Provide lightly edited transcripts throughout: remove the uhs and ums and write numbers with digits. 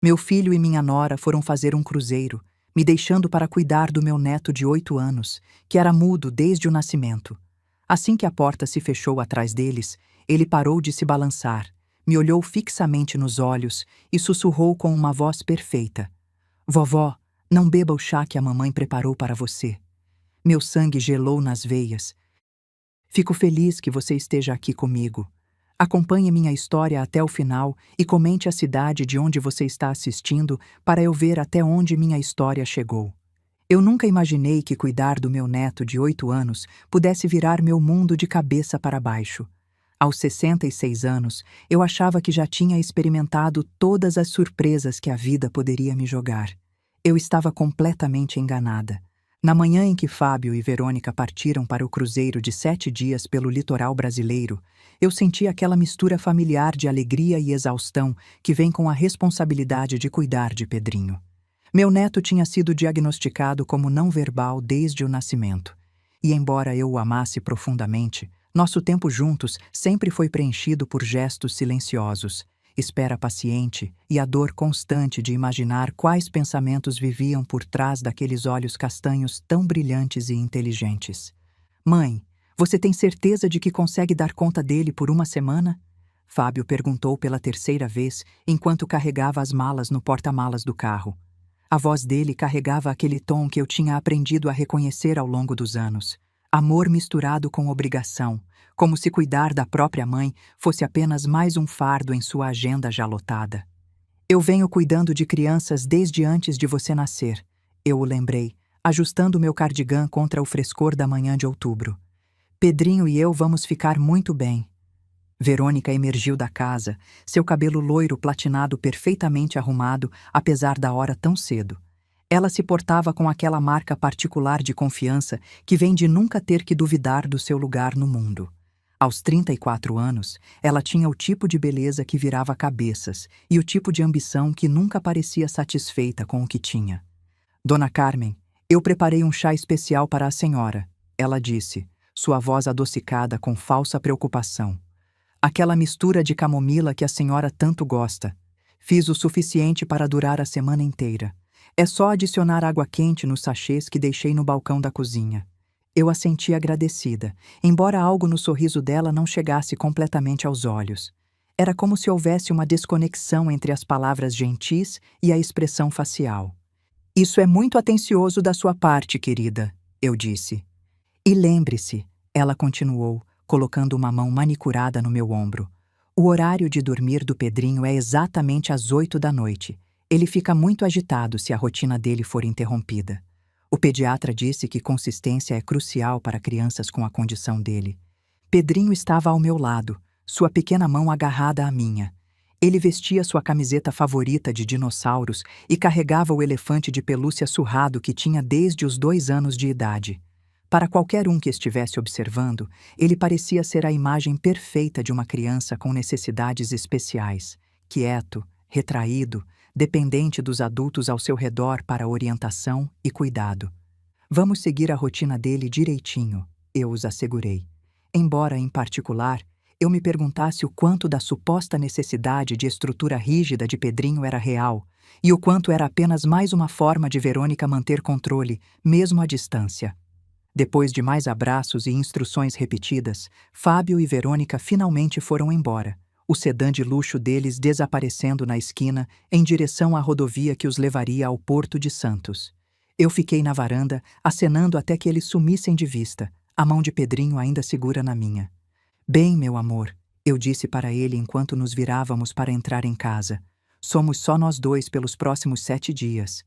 Meu filho e minha nora foram fazer um cruzeiro, me deixando para cuidar do meu neto de 8 anos, que era mudo desde o nascimento. Assim que a porta se fechou atrás deles, ele parou de se balançar, me olhou fixamente nos olhos e sussurrou com uma voz perfeita: Vovó, não beba o chá que a mamãe preparou para você. Meu sangue gelou nas veias. Fico feliz que você esteja aqui comigo. Acompanhe minha história até o final e comente a cidade de onde você está assistindo para eu ver até onde minha história chegou. Eu nunca imaginei que cuidar do meu neto de 8 anos pudesse virar meu mundo de cabeça para baixo. Aos 66 anos, eu achava que já tinha experimentado todas as surpresas que a vida poderia me jogar. Eu estava completamente enganada. Na manhã em que Fábio e Verônica partiram para o cruzeiro de 7 dias pelo litoral brasileiro, eu senti aquela mistura familiar de alegria e exaustão que vem com a responsabilidade de cuidar de Pedrinho. Meu neto tinha sido diagnosticado como não verbal desde o nascimento. E embora eu o amasse profundamente, nosso tempo juntos sempre foi preenchido por gestos silenciosos, espera paciente e a dor constante de imaginar quais pensamentos viviam por trás daqueles olhos castanhos tão brilhantes e inteligentes. Mãe, você tem certeza de que consegue dar conta dele por uma semana? Fábio perguntou pela terceira vez enquanto carregava as malas no porta-malas do carro. A voz dele carregava aquele tom que eu tinha aprendido a reconhecer ao longo dos anos. Amor misturado com obrigação, como se cuidar da própria mãe fosse apenas mais um fardo em sua agenda já lotada. Eu venho cuidando de crianças desde antes de você nascer, eu o lembrei, ajustando meu cardigã contra o frescor da manhã de outubro. Pedrinho e eu vamos ficar muito bem. Verônica emergiu da casa, seu cabelo loiro platinado perfeitamente arrumado, apesar da hora tão cedo. Ela se portava com aquela marca particular de confiança que vem de nunca ter que duvidar do seu lugar no mundo. Aos 34 anos, ela tinha o tipo de beleza que virava cabeças e o tipo de ambição que nunca parecia satisfeita com o que tinha. Dona Carmen, eu preparei um chá especial para a senhora, ela disse, sua voz adocicada com falsa preocupação. Aquela mistura de camomila que a senhora tanto gosta. Fiz o suficiente para durar a semana inteira. É só adicionar água quente nos sachês que deixei no balcão da cozinha. Eu a senti agradecida, embora algo no sorriso dela não chegasse completamente aos olhos. Era como se houvesse uma desconexão entre as palavras gentis e a expressão facial. Isso é muito atencioso da sua parte, querida, eu disse. E lembre-se, ela continuou, colocando uma mão manicurada no meu ombro. O horário de dormir do Pedrinho é exatamente às 8 da noite. Ele fica muito agitado se a rotina dele for interrompida. O pediatra disse que consistência é crucial para crianças com a condição dele. Pedrinho estava ao meu lado, sua pequena mão agarrada à minha. Ele vestia sua camiseta favorita de dinossauros e carregava o elefante de pelúcia surrado que tinha desde os 2 anos de idade. Para qualquer um que estivesse observando, ele parecia ser a imagem perfeita de uma criança com necessidades especiais, quieto, retraído, dependente dos adultos ao seu redor para orientação e cuidado. Vamos seguir a rotina dele direitinho, eu os assegurei. Embora, em particular, eu me perguntasse o quanto da suposta necessidade de estrutura rígida de Pedrinho era real e o quanto era apenas mais uma forma de Verônica manter controle, mesmo à distância. Depois de mais abraços e instruções repetidas, Fábio e Verônica finalmente foram embora, o sedã de luxo deles desaparecendo na esquina em direção à rodovia que os levaria ao Porto de Santos. Eu fiquei na varanda, acenando até que eles sumissem de vista, a mão de Pedrinho ainda segura na minha. Bem, meu amor, eu disse para ele enquanto nos virávamos para entrar em casa. Somos só nós dois pelos próximos 7 dias.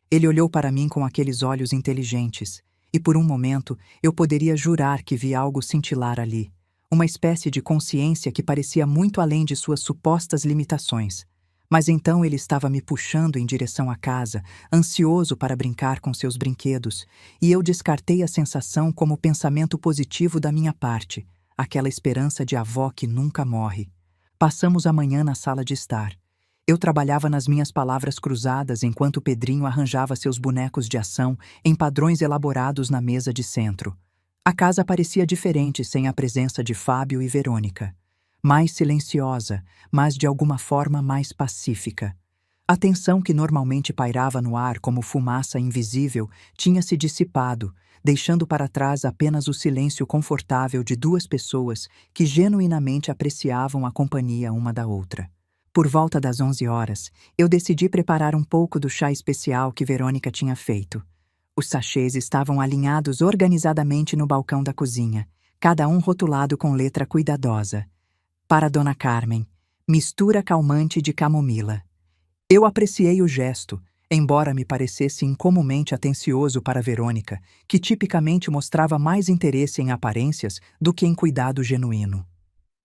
Ele olhou para mim com aqueles olhos inteligentes, e por um momento eu poderia jurar que vi algo cintilar ali. Uma espécie de consciência que parecia muito além de suas supostas limitações. Mas então ele estava me puxando em direção à casa, ansioso para brincar com seus brinquedos, e eu descartei a sensação como pensamento positivo da minha parte, aquela esperança de avó que nunca morre. Passamos a manhã na sala de estar. Eu trabalhava nas minhas palavras cruzadas enquanto Pedrinho arranjava seus bonecos de ação em padrões elaborados na mesa de centro. A casa parecia diferente sem a presença de Fábio e Verônica. Mais silenciosa, mas de alguma forma mais pacífica. A tensão que normalmente pairava no ar como fumaça invisível tinha se dissipado, deixando para trás apenas o silêncio confortável de duas pessoas que genuinamente apreciavam a companhia uma da outra. Por volta das 11 horas, eu decidi preparar um pouco do chá especial que Verônica tinha feito. Os sachês estavam alinhados organizadamente no balcão da cozinha, cada um rotulado com letra cuidadosa. Para Dona Carmen, mistura calmante de camomila. Eu apreciei o gesto, embora me parecesse incomumente atencioso para Verônica, que tipicamente mostrava mais interesse em aparências do que em cuidado genuíno.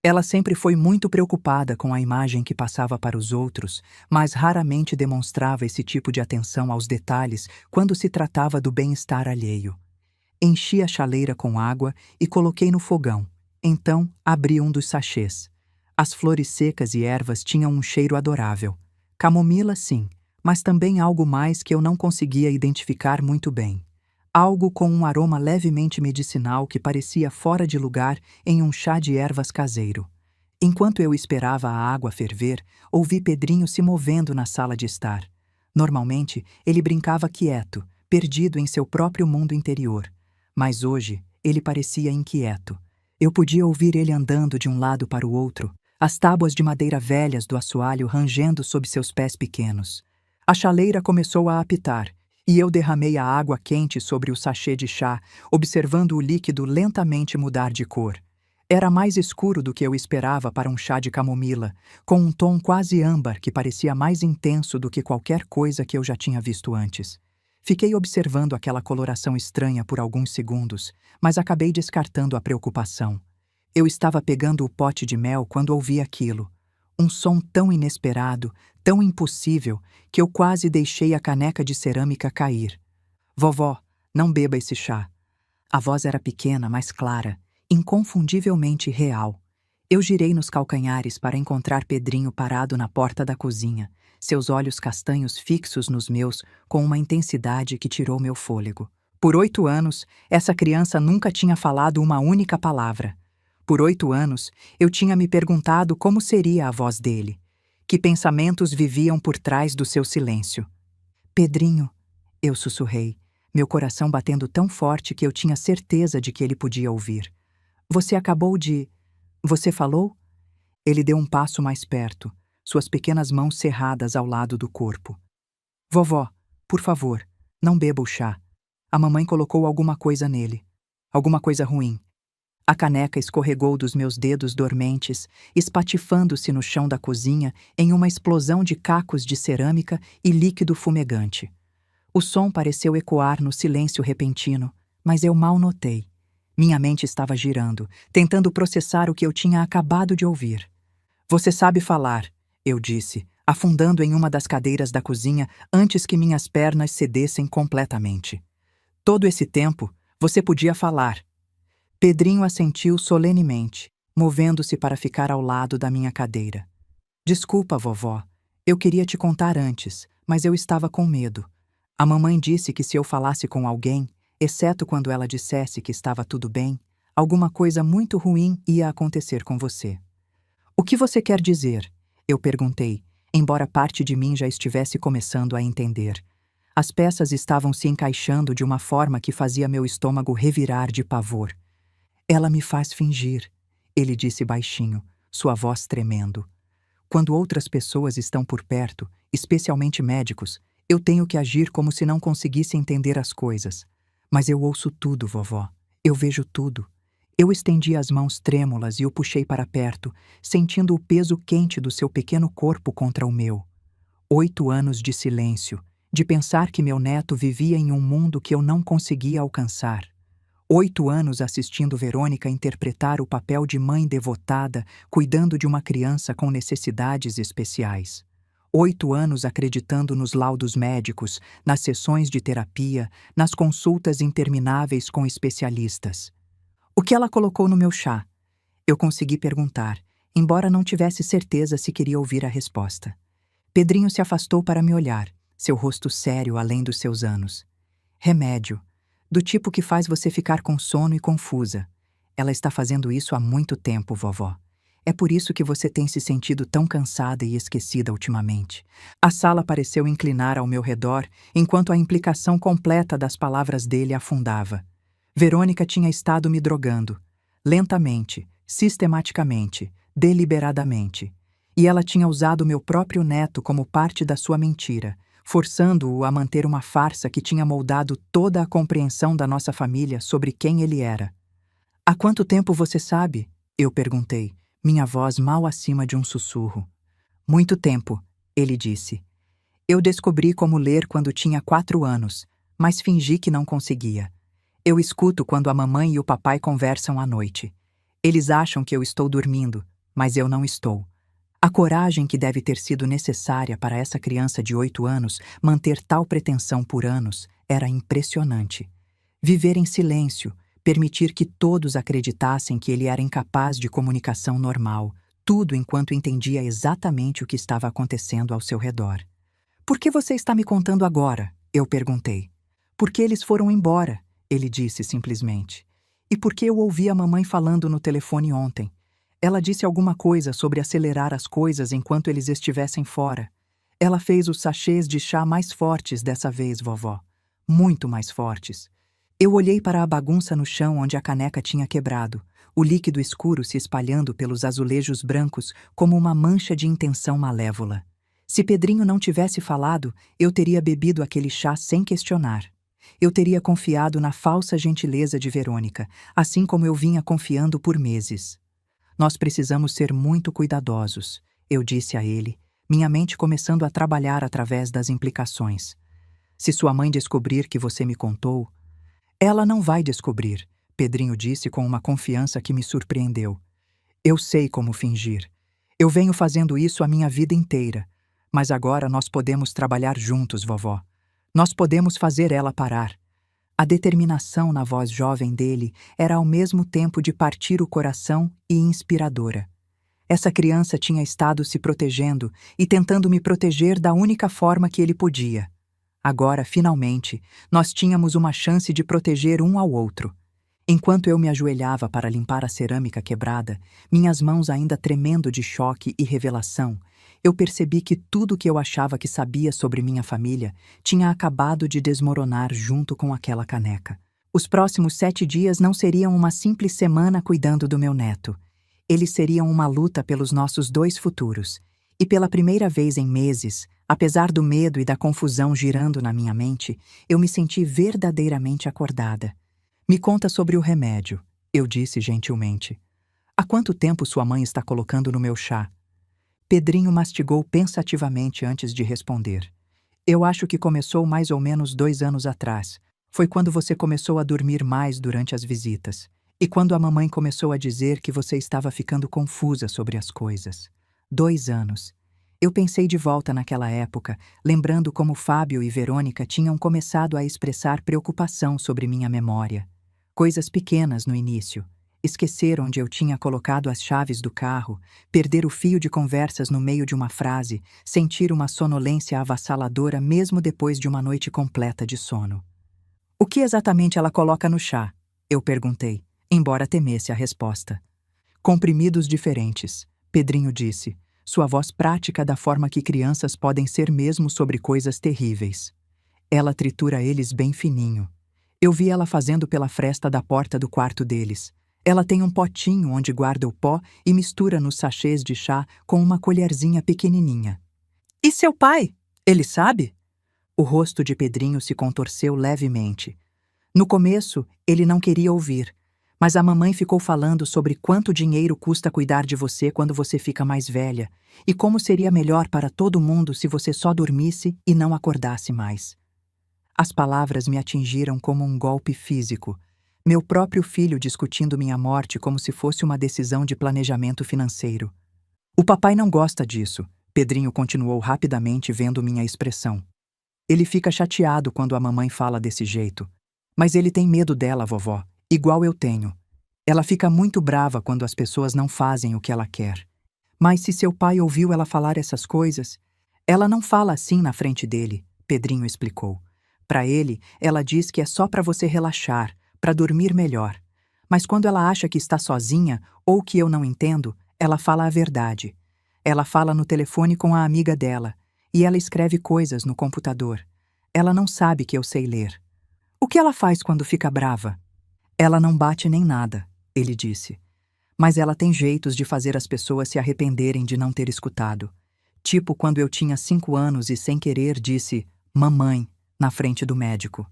Ela sempre foi muito preocupada com a imagem que passava para os outros, mas raramente demonstrava esse tipo de atenção aos detalhes quando se tratava do bem-estar alheio. Enchi a chaleira com água e coloquei no fogão. Então, abri um dos sachês. As flores secas e ervas tinham um cheiro adorável. Camomila, sim, mas também algo mais que eu não conseguia identificar muito bem. Algo com um aroma levemente medicinal que parecia fora de lugar em um chá de ervas caseiro. Enquanto eu esperava a água ferver, ouvi Pedrinho se movendo na sala de estar. Normalmente, ele brincava quieto, perdido em seu próprio mundo interior. Mas hoje, ele parecia inquieto. Eu podia ouvir ele andando de um lado para o outro, as tábuas de madeira velhas do assoalho rangendo sob seus pés pequenos. A chaleira começou a apitar, e eu derramei a água quente sobre o sachê de chá, observando o líquido lentamente mudar de cor. Era mais escuro do que eu esperava para um chá de camomila, com um tom quase âmbar que parecia mais intenso do que qualquer coisa que eu já tinha visto antes. Fiquei observando aquela coloração estranha por alguns segundos, mas acabei descartando a preocupação. Eu estava pegando o pote de mel quando ouvi aquilo. Um som tão inesperado, tão impossível, que eu quase deixei a caneca de cerâmica cair. Vovó, não beba esse chá. A voz era pequena, mas clara, inconfundivelmente real. Eu girei nos calcanhares para encontrar Pedrinho parado na porta da cozinha, seus olhos castanhos fixos nos meus com uma intensidade que tirou meu fôlego. Por 8 anos, essa criança nunca tinha falado uma única palavra. Por 8 anos, eu tinha me perguntado como seria a voz dele. Que pensamentos viviam por trás do seu silêncio. Pedrinho, eu sussurrei, meu coração batendo tão forte que eu tinha certeza de que ele podia ouvir. Você acabou de... Você falou? Ele deu um passo mais perto, suas pequenas mãos cerradas ao lado do corpo. Vovó, por favor, não beba o chá. A mamãe colocou alguma coisa nele. Alguma coisa ruim. A caneca escorregou dos meus dedos dormentes, espatifando-se no chão da cozinha em uma explosão de cacos de cerâmica e líquido fumegante. O som pareceu ecoar no silêncio repentino, mas eu mal notei. Minha mente estava girando, tentando processar o que eu tinha acabado de ouvir. Você sabe falar, eu disse, afundando em uma das cadeiras da cozinha antes que minhas pernas cedessem completamente. Todo esse tempo, você podia falar. Pedrinho assentiu solenemente, movendo-se para ficar ao lado da minha cadeira. Desculpa, vovó. Eu queria te contar antes, mas eu estava com medo. A mamãe disse que se eu falasse com alguém, exceto quando ela dissesse que estava tudo bem, alguma coisa muito ruim ia acontecer com você. O que você quer dizer? Eu perguntei, embora parte de mim já estivesse começando a entender. As peças estavam se encaixando de uma forma que fazia meu estômago revirar de pavor. Ela me faz fingir, ele disse baixinho, sua voz tremendo. Quando outras pessoas estão por perto, especialmente médicos, eu tenho que agir como se não conseguisse entender as coisas. Mas eu ouço tudo, vovó. Eu vejo tudo. Eu estendi as mãos trêmulas e o puxei para perto, sentindo o peso quente do seu pequeno corpo contra o meu. 8 anos de silêncio, de pensar que meu neto vivia em um mundo que eu não conseguia alcançar. 8 anos assistindo Verônica interpretar o papel de mãe devotada, cuidando de uma criança com necessidades especiais. 8 anos acreditando nos laudos médicos, nas sessões de terapia, nas consultas intermináveis com especialistas. O que ela colocou no meu chá? Eu consegui perguntar, embora não tivesse certeza se queria ouvir a resposta. Pedrinho se afastou para me olhar, seu rosto sério além dos seus anos. Remédio. Do tipo que faz você ficar com sono e confusa. Ela está fazendo isso há muito tempo, vovó. É por isso que você tem se sentido tão cansada e esquecida ultimamente. A sala pareceu inclinar ao meu redor, enquanto a implicação completa das palavras dele afundava. Verônica tinha estado me drogando. Lentamente, sistematicamente, deliberadamente. E ela tinha usado meu próprio neto como parte da sua mentira, forçando-o a manter uma farsa que tinha moldado toda a compreensão da nossa família sobre quem ele era. Há quanto tempo você sabe? Eu perguntei, minha voz mal acima de um sussurro. Muito tempo, ele disse. Eu descobri como ler quando tinha 4 anos, mas fingi que não conseguia. Eu escuto quando a mamãe e o papai conversam à noite. Eles acham que eu estou dormindo, mas eu não estou. A coragem que deve ter sido necessária para essa criança de 8 anos manter tal pretensão por anos era impressionante. Viver em silêncio, permitir que todos acreditassem que ele era incapaz de comunicação normal, tudo enquanto entendia exatamente o que estava acontecendo ao seu redor. Por que você está me contando agora? Eu perguntei. Porque eles foram embora, ele disse simplesmente. E porque eu ouvi a mamãe falando no telefone ontem. Ela disse alguma coisa sobre acelerar as coisas enquanto eles estivessem fora. Ela fez os sachês de chá mais fortes dessa vez, vovó. Muito mais fortes. Eu olhei para a bagunça no chão onde a caneca tinha quebrado, o líquido escuro se espalhando pelos azulejos brancos como uma mancha de intenção malévola. Se Pedrinho não tivesse falado, eu teria bebido aquele chá sem questionar. Eu teria confiado na falsa gentileza de Verônica, assim como eu vinha confiando por meses. Nós precisamos ser muito cuidadosos, eu disse a ele, minha mente começando a trabalhar através das implicações. Se sua mãe descobrir que você me contou... Ela não vai descobrir, Pedrinho disse com uma confiança que me surpreendeu. Eu sei como fingir. Eu venho fazendo isso a minha vida inteira. Mas agora nós podemos trabalhar juntos, vovó. Nós podemos fazer ela parar. A determinação na voz jovem dele era ao mesmo tempo de partir o coração e inspiradora. Essa criança tinha estado se protegendo e tentando me proteger da única forma que ele podia. Agora, finalmente, nós tínhamos uma chance de proteger um ao outro. Enquanto eu me ajoelhava para limpar a cerâmica quebrada, minhas mãos ainda tremendo de choque e revelação, eu percebi que tudo que eu achava que sabia sobre minha família tinha acabado de desmoronar junto com aquela caneca. Os próximos 7 dias não seriam uma simples semana cuidando do meu neto. Eles seriam uma luta pelos nossos 2 futuros. E pela primeira vez em meses, apesar do medo e da confusão girando na minha mente, eu me senti verdadeiramente acordada. Me conta sobre o remédio, eu disse gentilmente. Há quanto tempo sua mãe está colocando no meu chá? Pedrinho mastigou pensativamente antes de responder. Eu acho que começou mais ou menos 2 anos atrás. Foi quando você começou a dormir mais durante as visitas. E quando a mamãe começou a dizer que você estava ficando confusa sobre as coisas. 2 anos. Eu pensei de volta naquela época, lembrando como Fábio e Verônica tinham começado a expressar preocupação sobre minha memória. Coisas pequenas no início. Esquecer onde eu tinha colocado as chaves do carro, perder o fio de conversas no meio de uma frase, sentir uma sonolência avassaladora mesmo depois de uma noite completa de sono. O que exatamente ela coloca no chá? Eu perguntei, embora temesse a resposta. Comprimidos diferentes, Pedrinho disse, sua voz prática da forma que crianças podem ser mesmo sobre coisas terríveis. Ela tritura eles bem fininho. Eu vi ela fazendo pela fresta da porta do quarto deles. Ela tem um potinho onde guarda o pó e mistura nos sachês de chá com uma colherzinha pequenininha. E seu pai? Ele sabe? O rosto de Pedrinho se contorceu levemente. No começo, ele não queria ouvir, mas a mamãe ficou falando sobre quanto dinheiro custa cuidar de você quando você fica mais velha e como seria melhor para todo mundo se você só dormisse e não acordasse mais. As palavras me atingiram como um golpe físico. Meu próprio filho discutindo minha morte como se fosse uma decisão de planejamento financeiro. O papai não gosta disso, Pedrinho continuou rapidamente vendo minha expressão. Ele fica chateado quando a mamãe fala desse jeito. Mas ele tem medo dela, vovó, igual eu tenho. Ela fica muito brava quando as pessoas não fazem o que ela quer. Mas se seu pai ouviu ela falar essas coisas... Ela não fala assim na frente dele, Pedrinho explicou. Para ele, ela diz que é só para você relaxar, para dormir melhor. Mas quando ela acha que está sozinha ou que eu não entendo, Ela fala a verdade. Ela fala no telefone com a amiga dela. E ela escreve coisas no computador. Ela não sabe que eu sei ler. O que ela faz quando fica brava? Ela não bate nem nada, ele disse. Mas ela tem jeitos de fazer as pessoas se arrependerem de não ter escutado. Tipo quando eu tinha 5 anos e sem querer disse "mamãe" na frente do médico.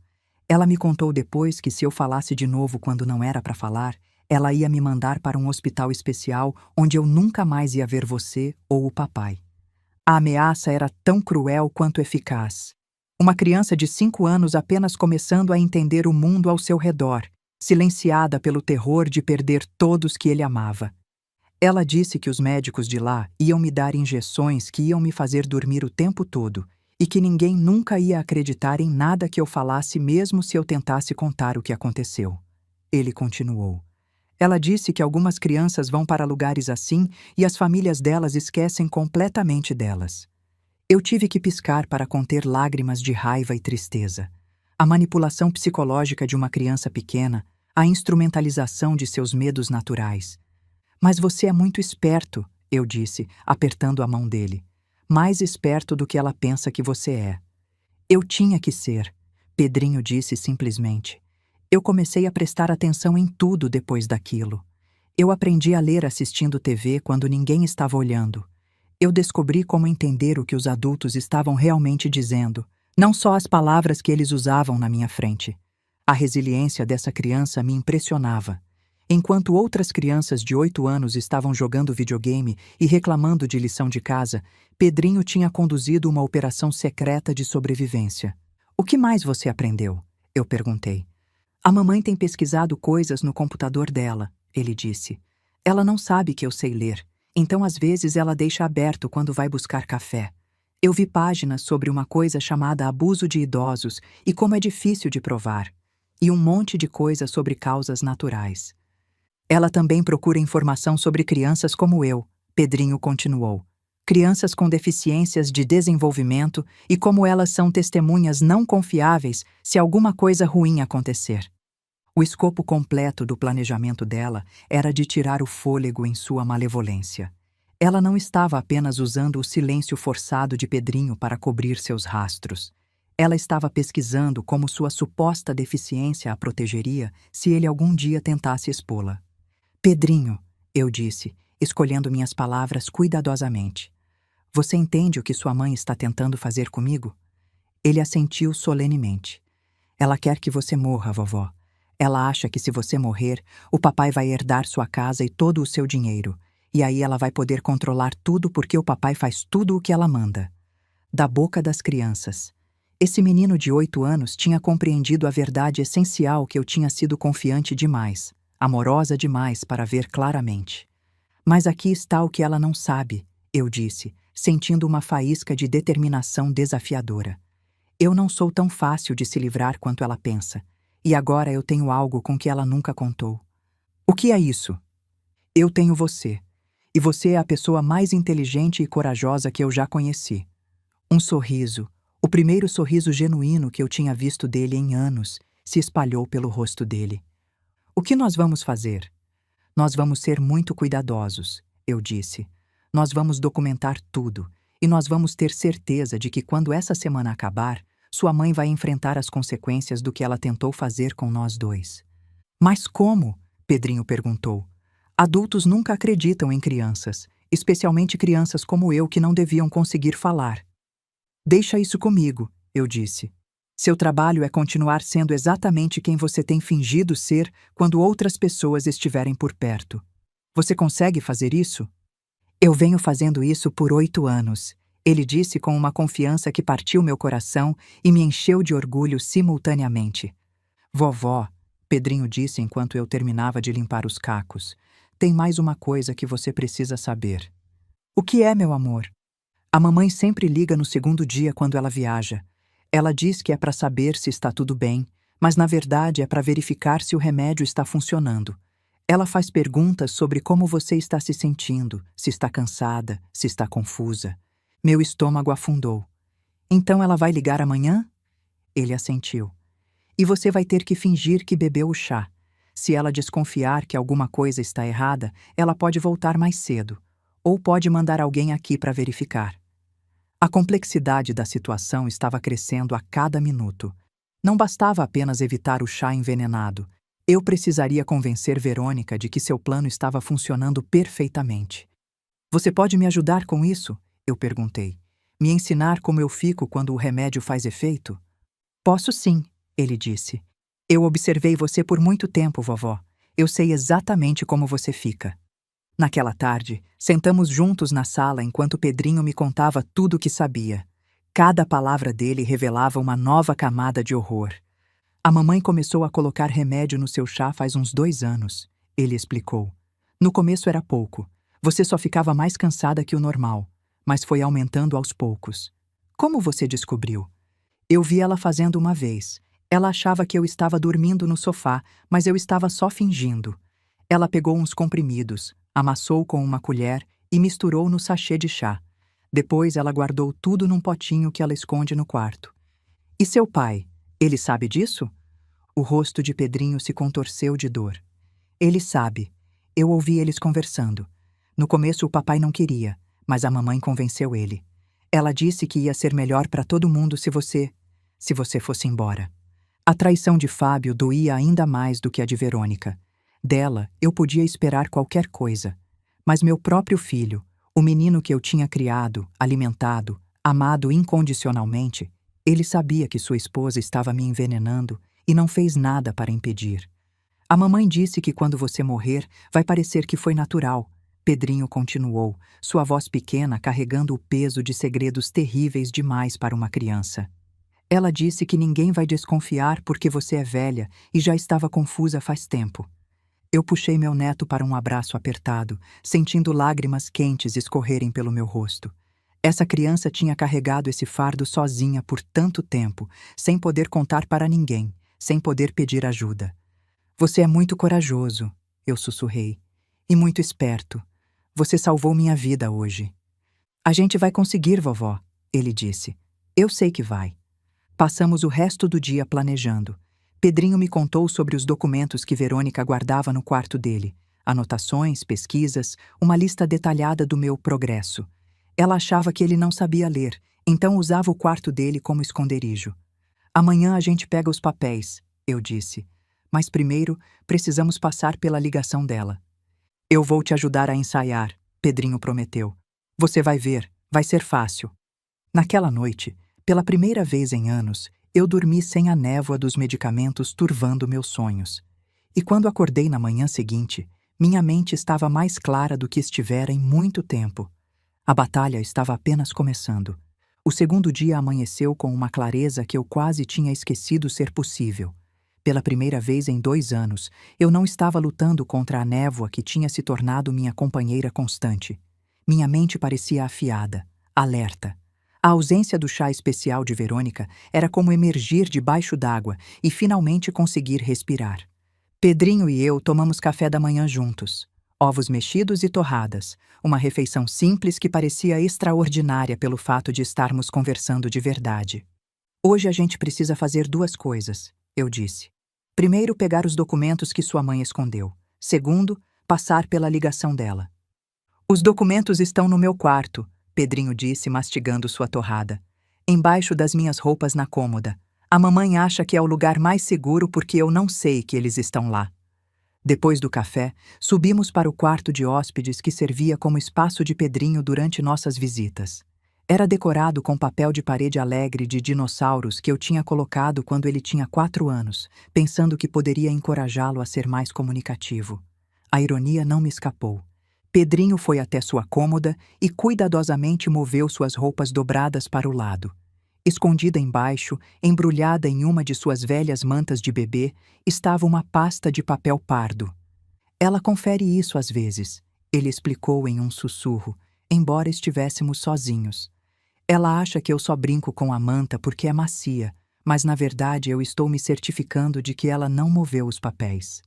Ela me contou depois que se eu falasse de novo quando não era para falar, ela ia me mandar para um hospital especial onde eu nunca mais ia ver você ou o papai. A ameaça era tão cruel quanto eficaz. Uma criança de 5 anos apenas começando a entender o mundo ao seu redor, silenciada pelo terror de perder todos que ele amava. Ela disse que os médicos de lá iam me dar injeções que iam me fazer dormir o tempo todo e que ninguém nunca ia acreditar em nada que eu falasse mesmo se eu tentasse contar o que aconteceu. Ele continuou. Ela disse que algumas crianças vão para lugares assim e as famílias delas esquecem completamente delas. Eu tive que piscar para conter lágrimas de raiva e tristeza. A manipulação psicológica de uma criança pequena, a instrumentalização de seus medos naturais. Mas você é muito esperto, eu disse, apertando a mão dele. Mais esperto do que ela pensa que você é. Eu tinha que ser, Pedrinho disse simplesmente. Eu comecei a prestar atenção em tudo depois daquilo. Eu aprendi a ler assistindo TV quando ninguém estava olhando. Eu descobri como entender o que os adultos estavam realmente dizendo, não só as palavras que eles usavam na minha frente. A resiliência dessa criança me impressionava. Enquanto outras crianças de 8 anos estavam jogando videogame e reclamando de lição de casa, Pedrinho tinha conduzido uma operação secreta de sobrevivência. O que mais você aprendeu? Eu perguntei. A mamãe tem pesquisado coisas no computador dela, ele disse. Ela não sabe que eu sei ler, então às vezes ela deixa aberto quando vai buscar café. Eu vi páginas sobre uma coisa chamada abuso de idosos e como é difícil de provar, e um monte de coisa sobre causas naturais. Ela também procura informação sobre crianças como eu, Pedrinho continuou. Crianças com deficiências de desenvolvimento e como elas são testemunhas não confiáveis se alguma coisa ruim acontecer. O escopo completo do planejamento dela era de tirar o fôlego em sua malevolência. Ela não estava apenas usando o silêncio forçado de Pedrinho para cobrir seus rastros. Ela estava pesquisando como sua suposta deficiência a protegeria se ele algum dia tentasse expô-la. Pedrinho, eu disse, escolhendo minhas palavras cuidadosamente. Você entende o que sua mãe está tentando fazer comigo? Ele assentiu solenemente. Ela quer que você morra, vovó. Ela acha que se você morrer, o papai vai herdar sua casa e todo o seu dinheiro. E aí ela vai poder controlar tudo porque o papai faz tudo o que ela manda. Da boca das crianças. Esse menino de 8 anos tinha compreendido a verdade essencial que eu tinha sido confiante demais, amorosa demais para ver claramente. Mas aqui está o que ela não sabe, eu disse, sentindo uma faísca de determinação desafiadora. Eu não sou tão fácil de se livrar quanto ela pensa, e agora eu tenho algo com que ela nunca contou. O que é isso? Eu tenho você, e você é a pessoa mais inteligente e corajosa que eu já conheci. Um sorriso, o primeiro sorriso genuíno que eu tinha visto dele em anos, se espalhou pelo rosto dele. O que nós vamos fazer? Nós vamos ser muito cuidadosos, eu disse. Nós vamos documentar tudo, e nós vamos ter certeza de que quando essa semana acabar, sua mãe vai enfrentar as consequências do que ela tentou fazer com nós dois. Mas como? Pedrinho perguntou. Adultos nunca acreditam em crianças, especialmente crianças como eu que não deviam conseguir falar. Deixa isso comigo, eu disse. Seu trabalho é continuar sendo exatamente quem você tem fingido ser quando outras pessoas estiverem por perto. Você consegue fazer isso? Eu venho fazendo isso por 8 anos, ele disse com uma confiança que partiu meu coração e me encheu de orgulho simultaneamente. Vovó, Pedrinho disse enquanto eu terminava de limpar os cacos, tem mais uma coisa que você precisa saber. O que é, meu amor? A mamãe sempre liga no segundo dia quando ela viaja. Ela diz que é para saber se está tudo bem, mas na verdade é para verificar se o remédio está funcionando. Ela faz perguntas sobre como você está se sentindo, se está cansada, se está confusa. Meu estômago afundou. Então ela vai ligar amanhã? Ele assentiu. E você vai ter que fingir que bebeu o chá. Se ela desconfiar que alguma coisa está errada, ela pode voltar mais cedo, ou pode mandar alguém aqui para verificar. A complexidade da situação estava crescendo a cada minuto. Não bastava apenas evitar o chá envenenado. Eu precisaria convencer Verônica de que seu plano estava funcionando perfeitamente. Você pode me ajudar com isso? Eu perguntei. Me ensinar como eu fico quando o remédio faz efeito? Posso sim, ele disse. Eu observei você por muito tempo, vovó. Eu sei exatamente como você fica. Naquela tarde, sentamos juntos na sala enquanto Pedrinho me contava tudo o que sabia. Cada palavra dele revelava uma nova camada de horror. A mamãe começou a colocar remédio no seu chá faz uns 2 anos, ele explicou. No começo era pouco. Você só ficava mais cansada que o normal, mas foi aumentando aos poucos. Como você descobriu? Eu vi ela fazendo uma vez. Ela achava que eu estava dormindo no sofá, mas eu estava só fingindo. Ela pegou uns comprimidos, amassou com uma colher e misturou no sachê de chá. Depois ela guardou tudo num potinho que ela esconde no quarto. E seu pai? Ele sabe disso? O rosto de Pedrinho se contorceu de dor. Ele sabe. Eu ouvi eles conversando. No começo o papai não queria, mas a mamãe convenceu ele. Ela disse que ia ser melhor para todo mundo se você fosse embora. A traição de Fábio doía ainda mais do que a de Verônica. Dela, eu podia esperar qualquer coisa. Mas meu próprio filho, o menino que eu tinha criado, alimentado, amado incondicionalmente, ele sabia que sua esposa estava me envenenando e não fez nada para impedir. A mamãe disse que quando você morrer, vai parecer que foi natural. Pedrinho continuou, sua voz pequena carregando o peso de segredos terríveis demais para uma criança. Ela disse que ninguém vai desconfiar porque você é velha e já estava confusa faz tempo. Eu puxei meu neto para um abraço apertado, sentindo lágrimas quentes escorrerem pelo meu rosto. Essa criança tinha carregado esse fardo sozinha por tanto tempo, sem poder contar para ninguém, sem poder pedir ajuda. Você é muito corajoso, eu sussurrei, e muito esperto. Você salvou minha vida hoje. A gente vai conseguir, vovó, ele disse. Eu sei que vai. Passamos o resto do dia planejando. Pedrinho me contou sobre os documentos que Verônica guardava no quarto dele. Anotações, pesquisas, uma lista detalhada do meu progresso. Ela achava que ele não sabia ler, então usava o quarto dele como esconderijo. Amanhã a gente pega os papéis, eu disse. Mas primeiro, precisamos passar pela ligação dela. Eu vou te ajudar a ensaiar, Pedrinho prometeu. Você vai ver, vai ser fácil. Naquela noite, pela primeira vez em anos, eu dormi sem a névoa dos medicamentos turvando meus sonhos. E quando acordei na manhã seguinte, minha mente estava mais clara do que estivera em muito tempo. A batalha estava apenas começando. O segundo dia amanheceu com uma clareza que eu quase tinha esquecido ser possível. Pela primeira vez em 2 anos, eu não estava lutando contra a névoa que tinha se tornado minha companheira constante. Minha mente parecia afiada, alerta. A ausência do chá especial de Verônica era como emergir debaixo d'água e finalmente conseguir respirar. Pedrinho e eu tomamos café da manhã juntos. Ovos mexidos e torradas, uma refeição simples que parecia extraordinária pelo fato de estarmos conversando de verdade. Hoje a gente precisa fazer 2 coisas, eu disse. Primeiro, pegar os documentos que sua mãe escondeu. Segundo, passar pela ligação dela. Os documentos estão no meu quarto, Pedrinho disse mastigando sua torrada. Embaixo das minhas roupas na cômoda. A mamãe acha que é o lugar mais seguro porque eu não sei que eles estão lá. Depois do café, subimos para o quarto de hóspedes que servia como espaço de Pedrinho durante nossas visitas. Era decorado com papel de parede alegre de dinossauros que eu tinha colocado quando ele tinha 4 anos, pensando que poderia encorajá-lo a ser mais comunicativo. A ironia não me escapou. Pedrinho foi até sua cômoda e cuidadosamente moveu suas roupas dobradas para o lado. Escondida embaixo, embrulhada em uma de suas velhas mantas de bebê, estava uma pasta de papel pardo. Ela confere isso às vezes, ele explicou em um sussurro, embora estivéssemos sozinhos. Ela acha que eu só brinco com a manta porque é macia, mas na verdade eu estou me certificando de que ela não moveu os papéis.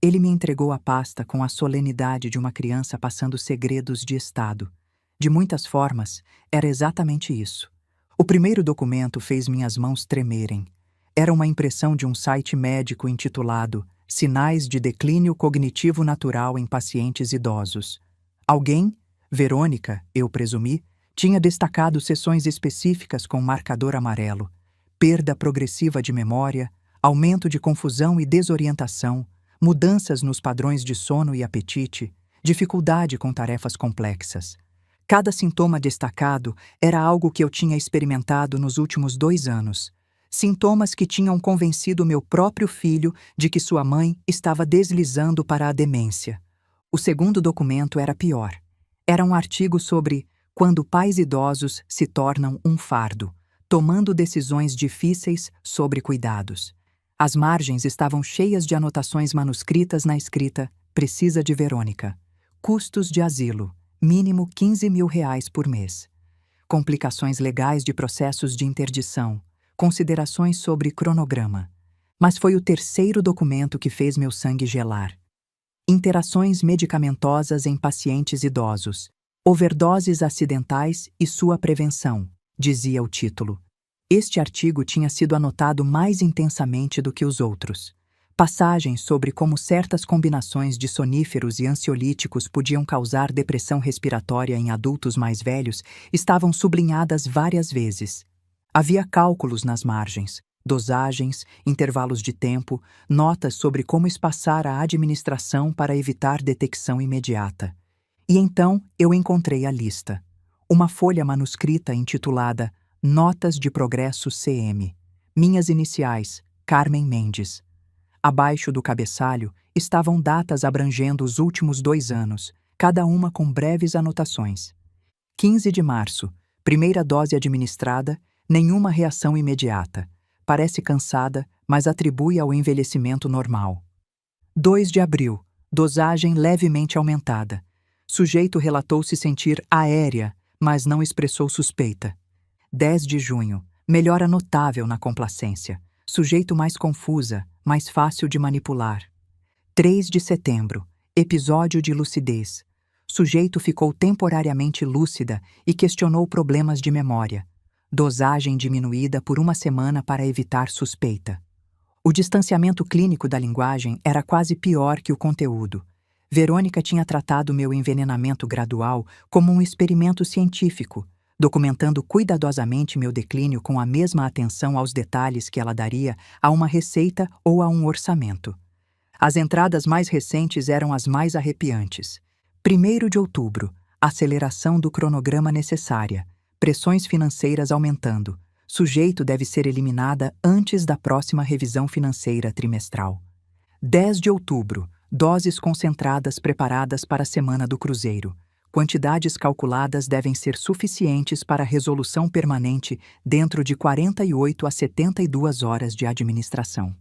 Ele me entregou a pasta com a solenidade de uma criança passando segredos de estado. De muitas formas, era exatamente isso. O primeiro documento fez minhas mãos tremerem. Era uma impressão de um site médico intitulado Sinais de declínio cognitivo natural em pacientes idosos. Alguém, Verônica, eu presumi, tinha destacado sessões específicas com marcador amarelo, perda progressiva de memória, aumento de confusão e desorientação, mudanças nos padrões de sono e apetite, dificuldade com tarefas complexas. Cada sintoma destacado era algo que eu tinha experimentado nos últimos 2 anos. Sintomas que tinham convencido meu próprio filho de que sua mãe estava deslizando para a demência. O segundo documento era pior. Era um artigo sobre quando pais idosos se tornam um fardo, tomando decisões difíceis sobre cuidados. As margens estavam cheias de anotações manuscritas na escrita "Precisa de Verônica. Custos de asilo, mínimo R$ 15.000 por mês. Complicações legais de processos de interdição. Considerações sobre cronograma." Mas foi o terceiro documento que fez meu sangue gelar. Interações medicamentosas em pacientes idosos. Overdoses acidentais e sua prevenção, dizia o título. Este artigo tinha sido anotado mais intensamente do que os outros. Passagens sobre como certas combinações de soníferos e ansiolíticos podiam causar depressão respiratória em adultos mais velhos estavam sublinhadas várias vezes. Havia cálculos nas margens, dosagens, intervalos de tempo, notas sobre como espaçar a administração para evitar detecção imediata. E então eu encontrei a lista. Uma folha manuscrita intitulada Notas de Progresso CM. Minhas iniciais, Carmen Mendes. Abaixo do cabeçalho estavam datas abrangendo os últimos 2 anos, cada uma com breves anotações. 15 de março, primeira dose administrada, nenhuma reação imediata. Parece cansada, mas atribui ao envelhecimento normal. 2 de abril, dosagem levemente aumentada. Sujeito relatou se sentir aérea, mas não expressou suspeita. 10 de junho, melhora notável na complacência. Sujeito mais confusa, mais fácil de manipular. 3 de setembro, episódio de lucidez. Sujeito ficou temporariamente lúcida e questionou problemas de memória. Dosagem diminuída por 1 semana para evitar suspeita. O distanciamento clínico da linguagem era quase pior que o conteúdo. Verônica tinha tratado meu envenenamento gradual como um experimento científico, documentando cuidadosamente meu declínio com a mesma atenção aos detalhes que ela daria a uma receita ou a um orçamento. As entradas mais recentes eram as mais arrepiantes. 1º de outubro, aceleração do cronograma necessária, pressões financeiras aumentando. Sujeito deve ser eliminada antes da próxima revisão financeira trimestral. 10 de outubro, doses concentradas preparadas para a semana do cruzeiro. Quantidades calculadas devem ser suficientes para resolução permanente dentro de 48 a 72 horas de administração.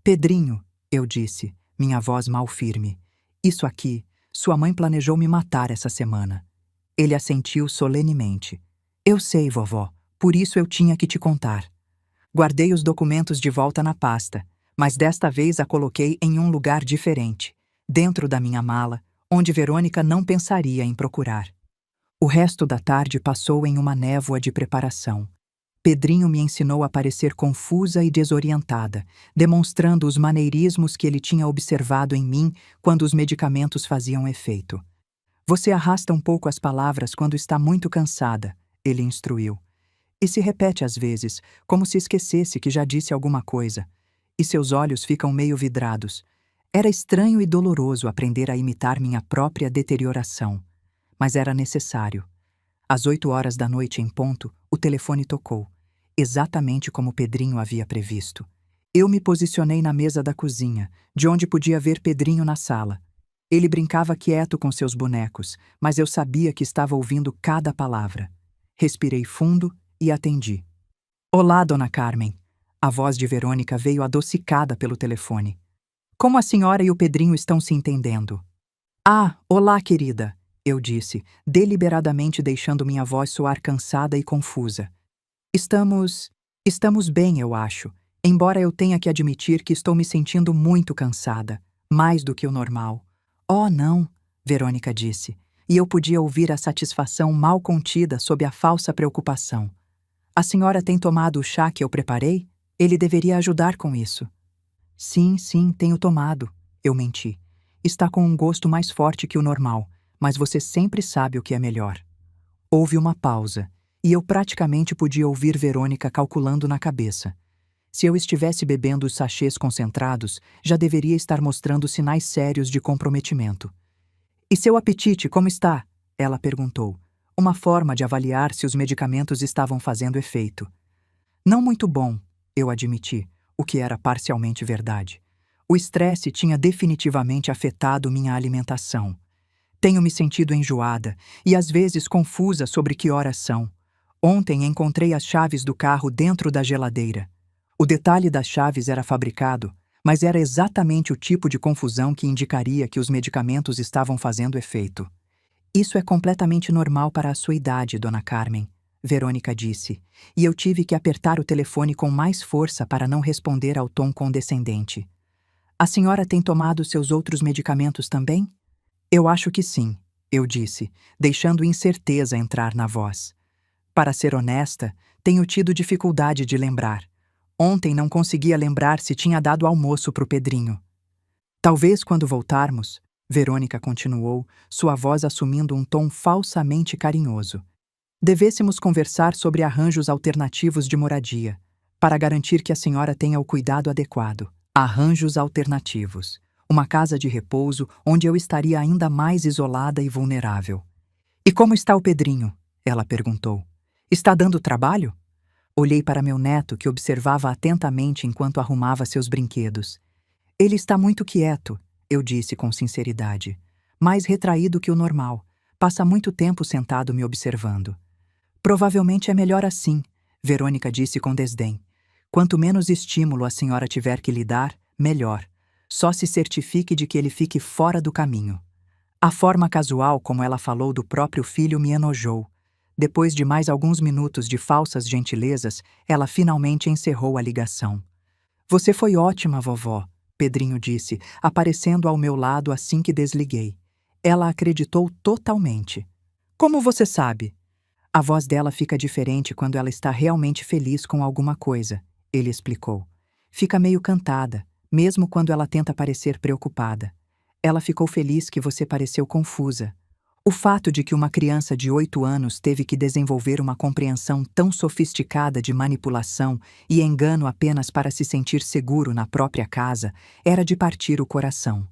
Pedrinho, eu disse, minha voz mal firme. Isso aqui, sua mãe planejou me matar essa semana. Ele assentiu solenemente. Eu sei, vovó, por isso eu tinha que te contar. Guardei os documentos de volta na pasta, mas desta vez a coloquei em um lugar diferente, dentro da minha mala, onde Verônica não pensaria em procurar. O resto da tarde passou em uma névoa de preparação. Pedrinho me ensinou a parecer confusa e desorientada, demonstrando os maneirismos que ele tinha observado em mim quando os medicamentos faziam efeito. Você arrasta um pouco as palavras quando está muito cansada, ele instruiu. E se repete às vezes, como se esquecesse que já disse alguma coisa. E seus olhos ficam meio vidrados. Era estranho e doloroso aprender a imitar minha própria deterioração. Mas era necessário. Às 8 horas da noite em ponto, o telefone tocou, exatamente como Pedrinho havia previsto. Eu me posicionei na mesa da cozinha, de onde podia ver Pedrinho na sala. Ele brincava quieto com seus bonecos, mas eu sabia que estava ouvindo cada palavra. Respirei fundo e atendi. Olá, dona Carmen. A voz de Verônica veio adocicada pelo telefone. Como a senhora e o Pedrinho estão se entendendo? Ah, olá, querida, eu disse, deliberadamente deixando minha voz soar cansada e confusa. Estamos bem, eu acho, embora eu tenha que admitir que estou me sentindo muito cansada, mais do que o normal. Oh, não, Verônica disse, e eu podia ouvir a satisfação mal contida sob a falsa preocupação. A senhora tem tomado o chá que eu preparei? Ele deveria ajudar com isso. Sim, sim, tenho tomado. Eu menti. Está com um gosto mais forte que o normal, mas você sempre sabe o que é melhor. Houve uma pausa, e eu praticamente podia ouvir Verônica calculando na cabeça. Se eu estivesse bebendo os sachês concentrados, já deveria estar mostrando sinais sérios de comprometimento. E seu apetite, como está? Ela perguntou. Uma forma de avaliar se os medicamentos estavam fazendo efeito. Não muito bom, eu admiti, o que era parcialmente verdade. O estresse tinha definitivamente afetado minha alimentação. Tenho me sentido enjoada e às vezes confusa sobre que horas são. Ontem encontrei as chaves do carro dentro da geladeira. O detalhe das chaves era fabricado, mas era exatamente o tipo de confusão que indicaria que os medicamentos estavam fazendo efeito. Isso é completamente normal para a sua idade, Dona Carmen, Verônica disse, e eu tive que apertar o telefone com mais força para não responder ao tom condescendente. A senhora tem tomado seus outros medicamentos também? Eu acho que sim, eu disse, deixando incerteza entrar na voz. Para ser honesta, tenho tido dificuldade de lembrar. Ontem não conseguia lembrar se tinha dado almoço para o Pedrinho. Talvez quando voltarmos, Verônica continuou, sua voz assumindo um tom falsamente carinhoso. Devêssemos conversar sobre arranjos alternativos de moradia, para garantir que a senhora tenha o cuidado adequado. Arranjos alternativos. Uma casa de repouso onde eu estaria ainda mais isolada e vulnerável. E como está o Pedrinho? Ela perguntou. Está dando trabalho? Olhei para meu neto, que observava atentamente enquanto arrumava seus brinquedos. Ele está muito quieto, eu disse com sinceridade. Mais retraído que o normal. Passa muito tempo sentado me observando. Provavelmente é melhor assim, Verônica disse com desdém. Quanto menos estímulo a senhora tiver que lhe dar, melhor. Só se certifique de que ele fique fora do caminho. A forma casual como ela falou do próprio filho me enojou. Depois de mais alguns minutos de falsas gentilezas, ela finalmente encerrou a ligação. Você foi ótima, vovó, Pedrinho disse, aparecendo ao meu lado assim que desliguei. Ela acreditou totalmente. Como você sabe? A voz dela fica diferente quando ela está realmente feliz com alguma coisa, ele explicou. Fica meio cantada, mesmo quando ela tenta parecer preocupada. Ela ficou feliz que você pareceu confusa. O fato de que uma criança de 8 anos teve que desenvolver uma compreensão tão sofisticada de manipulação e engano apenas para se sentir seguro na própria casa era de partir o coração.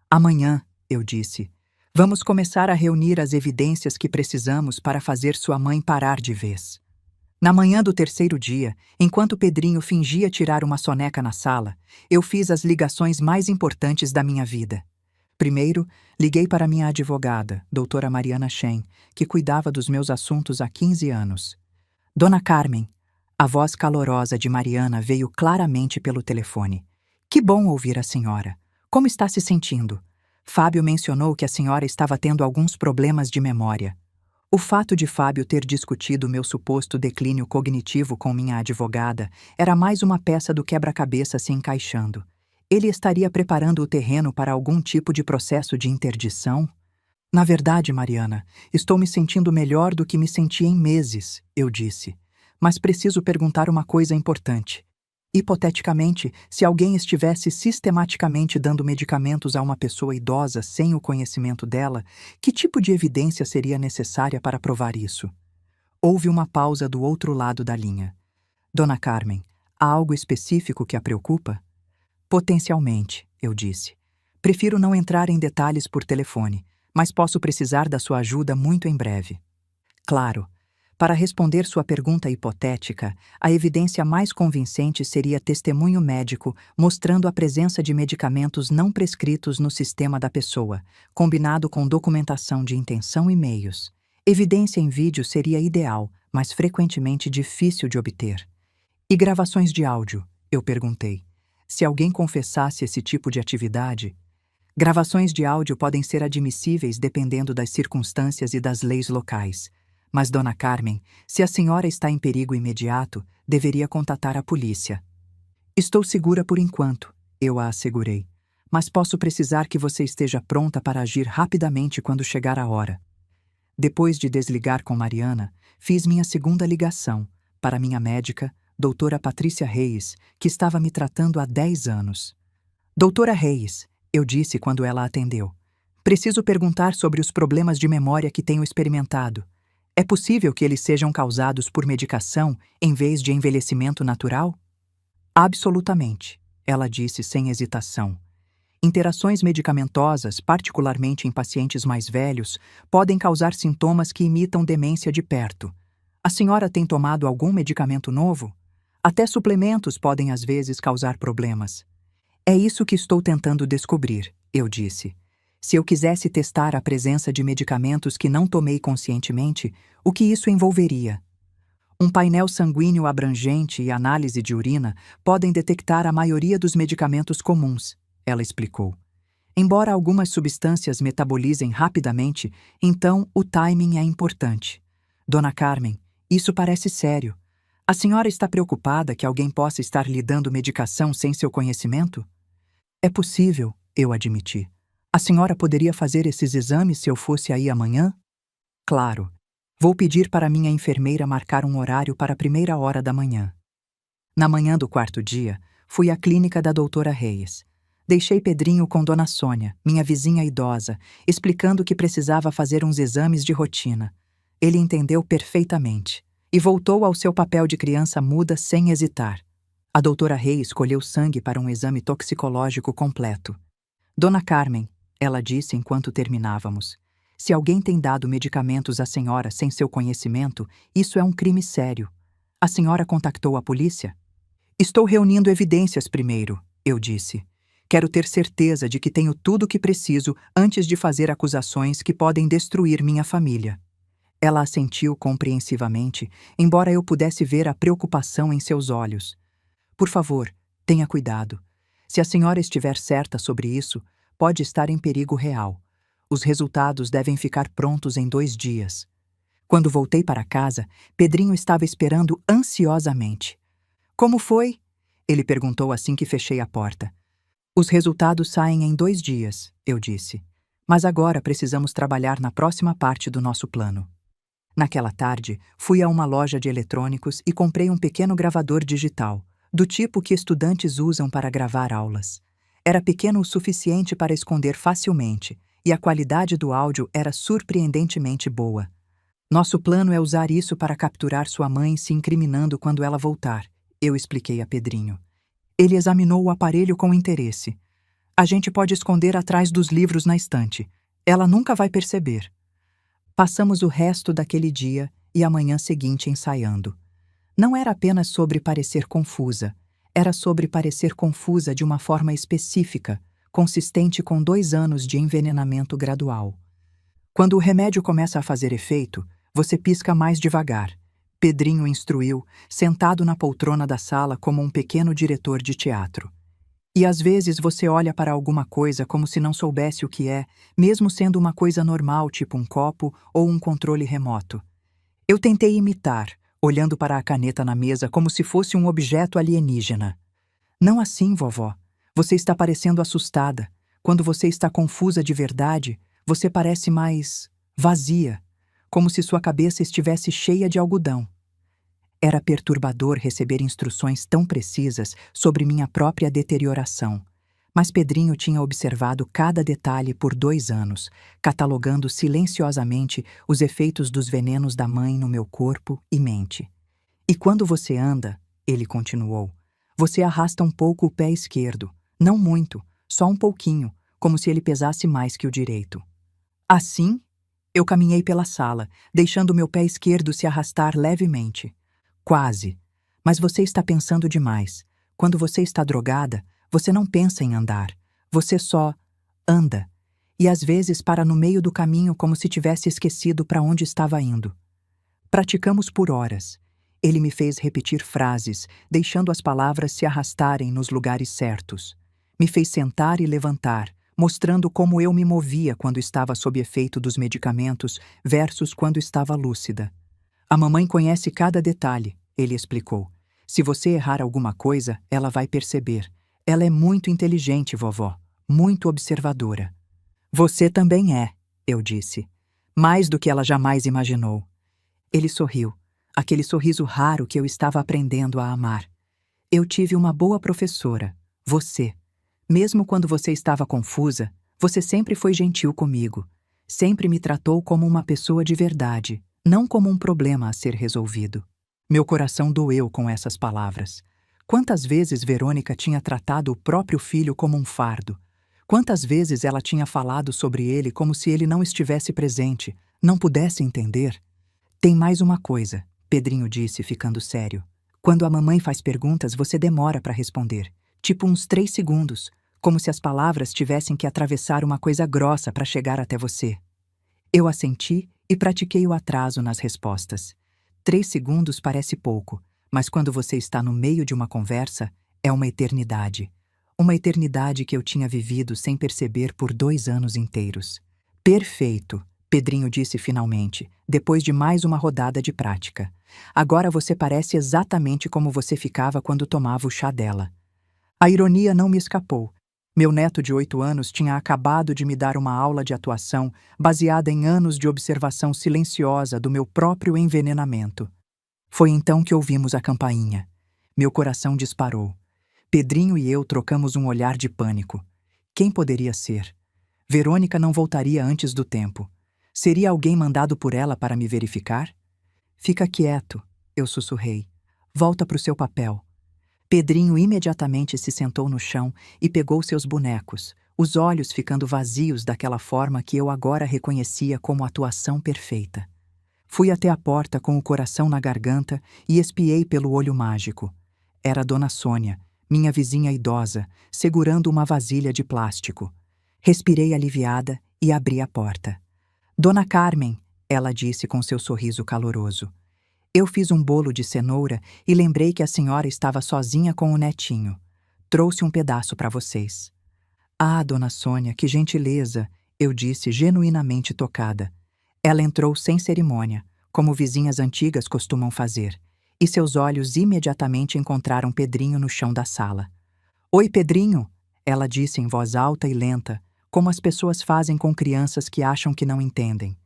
Amanhã, eu disse, vamos começar a reunir as evidências que precisamos para fazer sua mãe parar de vez. Na manhã do terceiro dia, enquanto Pedrinho fingia tirar uma soneca na sala, eu fiz as ligações mais importantes da minha vida. Primeiro, liguei para minha advogada, doutora Mariana Shen, que cuidava dos meus assuntos há 15 anos. Dona Carmen, a voz calorosa de Mariana veio claramente pelo telefone. Que bom ouvir a senhora. Como está se sentindo? Fábio mencionou que a senhora estava tendo alguns problemas de memória. O fato de Fábio ter discutido meu suposto declínio cognitivo com minha advogada era mais uma peça do quebra-cabeça se encaixando. Ele estaria preparando o terreno para algum tipo de processo de interdição? Na verdade, Mariana, estou me sentindo melhor do que me senti em meses, eu disse. Mas preciso perguntar uma coisa importante. Hipoteticamente, se alguém estivesse sistematicamente dando medicamentos a uma pessoa idosa sem o conhecimento dela, que tipo de evidência seria necessária para provar isso? Houve uma pausa do outro lado da linha. Dona Carmen, há algo específico que a preocupa? Potencialmente, eu disse. Prefiro não entrar em detalhes por telefone, mas posso precisar da sua ajuda muito em breve. Claro. Para responder sua pergunta hipotética, a evidência mais convincente seria testemunho médico mostrando a presença de medicamentos não prescritos no sistema da pessoa, combinado com documentação de intenção e meios. Evidência em vídeo seria ideal, mas frequentemente difícil de obter. E gravações de áudio? Eu perguntei. Se alguém confessasse esse tipo de atividade, gravações de áudio podem ser admissíveis dependendo das circunstâncias e das leis locais. Mas, Dona Carmen, se a senhora está em perigo imediato, deveria contatar a polícia. Estou segura por enquanto, eu a assegurei. Mas posso precisar que você esteja pronta para agir rapidamente quando chegar a hora. Depois de desligar com Mariana, fiz minha segunda ligação, para minha médica, doutora Patrícia Reis, que estava me tratando há 10 anos. Doutora Reis, eu disse quando ela atendeu. Preciso perguntar sobre os problemas de memória que tenho experimentado. É possível que eles sejam causados por medicação em vez de envelhecimento natural? Absolutamente, ela disse sem hesitação. Interações medicamentosas, particularmente em pacientes mais velhos, podem causar sintomas que imitam demência de perto. A senhora tem tomado algum medicamento novo? Até suplementos podem às vezes causar problemas. É isso que estou tentando descobrir, eu disse. Se eu quisesse testar a presença de medicamentos que não tomei conscientemente, o que isso envolveria? Um painel sanguíneo abrangente e análise de urina podem detectar a maioria dos medicamentos comuns, ela explicou. Embora algumas substâncias metabolizem rapidamente, então o timing é importante. Dona Carmen, isso parece sério. A senhora está preocupada que alguém possa estar lhe dando medicação sem seu conhecimento? É possível, eu admiti. A senhora poderia fazer esses exames se eu fosse aí amanhã? Claro. Vou pedir para minha enfermeira marcar um horário para a 1ª hora da manhã. Na manhã do 4º dia, fui à clínica da doutora Reis. Deixei Pedrinho com Dona Sônia, minha vizinha idosa, explicando que precisava fazer uns exames de rotina. Ele entendeu perfeitamente e voltou ao seu papel de criança muda sem hesitar. A doutora Reis colheu sangue para um exame toxicológico completo. Dona Carmen, ela disse enquanto terminávamos, se alguém tem dado medicamentos à senhora sem seu conhecimento, isso é um crime sério. A senhora contactou a polícia? Estou reunindo evidências primeiro, eu disse. Quero ter certeza de que tenho tudo o que preciso antes de fazer acusações que podem destruir minha família. Ela assentiu compreensivamente, embora eu pudesse ver a preocupação em seus olhos. Por favor, tenha cuidado. Se a senhora estiver certa sobre isso, pode estar em perigo real. Os resultados devem ficar prontos em 2 dias. Quando voltei para casa, Pedrinho estava esperando ansiosamente. Como foi? Ele perguntou assim que fechei a porta. Os resultados saem em 2 dias, eu disse. Mas agora precisamos trabalhar na próxima parte do nosso plano. Naquela tarde, fui a uma loja de eletrônicos e comprei um pequeno gravador digital, do tipo que estudantes usam para gravar aulas. Era pequeno o suficiente para esconder facilmente, e a qualidade do áudio era surpreendentemente boa. Nosso plano é usar isso para capturar sua mãe se incriminando quando ela voltar, eu expliquei a Pedrinho. Ele examinou o aparelho com interesse. A gente pode esconder atrás dos livros na estante. Ela nunca vai perceber. Passamos o resto daquele dia e a manhã seguinte ensaiando. Não era apenas sobre parecer confusa, era sobre parecer confusa de uma forma específica, consistente com 2 anos de envenenamento gradual. Quando o remédio começa a fazer efeito, você pisca mais devagar. Pedrinho instruiu, sentado na poltrona da sala como um pequeno diretor de teatro. E às vezes você olha para alguma coisa como se não soubesse o que é, mesmo sendo uma coisa normal, tipo um copo ou um controle remoto. Eu tentei imitar, olhando para a caneta na mesa como se fosse um objeto alienígena. Não assim, vovó. Você está parecendo assustada. Quando você está confusa de verdade, você parece mais vazia, como se sua cabeça estivesse cheia de algodão. Era perturbador receber instruções tão precisas sobre minha própria deterioração, mas Pedrinho tinha observado cada detalhe por 2 anos, catalogando silenciosamente os efeitos dos venenos da mãe no meu corpo e mente. E quando você anda, ele continuou, você arrasta um pouco o pé esquerdo, não muito, só um pouquinho, como se ele pesasse mais que o direito. Assim, eu caminhei pela sala, deixando meu pé esquerdo se arrastar levemente. Quase. Mas você está pensando demais. Quando você está drogada, você não pensa em andar. Você só anda. E às vezes para no meio do caminho como se tivesse esquecido para onde estava indo. Praticamos por horas. Ele me fez repetir frases, deixando as palavras se arrastarem nos lugares certos. Me fez sentar e levantar, mostrando como eu me movia quando estava sob efeito dos medicamentos versus quando estava lúcida. A mamãe conhece cada detalhe, ele explicou. Se você errar alguma coisa, ela vai perceber. Ela é muito inteligente, vovó, muito observadora. Você também é, eu disse. Mais do que ela jamais imaginou. Ele sorriu, aquele sorriso raro que eu estava aprendendo a amar. Eu tive uma boa professora, você. Mesmo quando você estava confusa, você sempre foi gentil comigo. Sempre me tratou como uma pessoa de verdade, não como um problema a ser resolvido. Meu coração doeu com essas palavras. Quantas vezes Verônica tinha tratado o próprio filho como um fardo? Quantas vezes ela tinha falado sobre ele como se ele não estivesse presente, não pudesse entender? Tem mais uma coisa, Pedrinho disse, ficando sério. Quando a mamãe faz perguntas, você demora para responder. Tipo uns 3 segundos, como se as palavras tivessem que atravessar uma coisa grossa para chegar até você. Eu assenti e pratiquei o atraso nas respostas. 3 segundos parece pouco, mas quando você está no meio de uma conversa, é uma eternidade. Uma eternidade que eu tinha vivido sem perceber por 2 anos inteiros. Perfeito, Pedrinho disse finalmente, depois de mais uma rodada de prática. Agora você parece exatamente como você ficava quando tomava o chá dela. A ironia não me escapou. Meu neto de 8 anos tinha acabado de me dar uma aula de atuação baseada em anos de observação silenciosa do meu próprio envenenamento. Foi então que ouvimos a campainha. Meu coração disparou. Pedrinho e eu trocamos um olhar de pânico. Quem poderia ser? Verônica não voltaria antes do tempo. Seria alguém mandado por ela para me verificar? Fica quieto, eu sussurrei. Volta para o seu papel. Pedrinho imediatamente se sentou no chão e pegou seus bonecos, os olhos ficando vazios daquela forma que eu agora reconhecia como atuação perfeita. Fui até a porta com o coração na garganta e espiei pelo olho mágico. Era Dona Sônia, minha vizinha idosa, segurando uma vasilha de plástico. Respirei aliviada e abri a porta. Dona Carmen, ela disse com seu sorriso caloroso. Eu fiz um bolo de cenoura e lembrei que a senhora estava sozinha com o netinho. Trouxe um pedaço para vocês. Ah, Dona Sônia, que gentileza, eu disse genuinamente tocada. Ela entrou sem cerimônia, como vizinhas antigas costumam fazer, e seus olhos imediatamente encontraram Pedrinho no chão da sala. Oi, Pedrinho, ela disse em voz alta e lenta, como as pessoas fazem com crianças que acham que não entendem.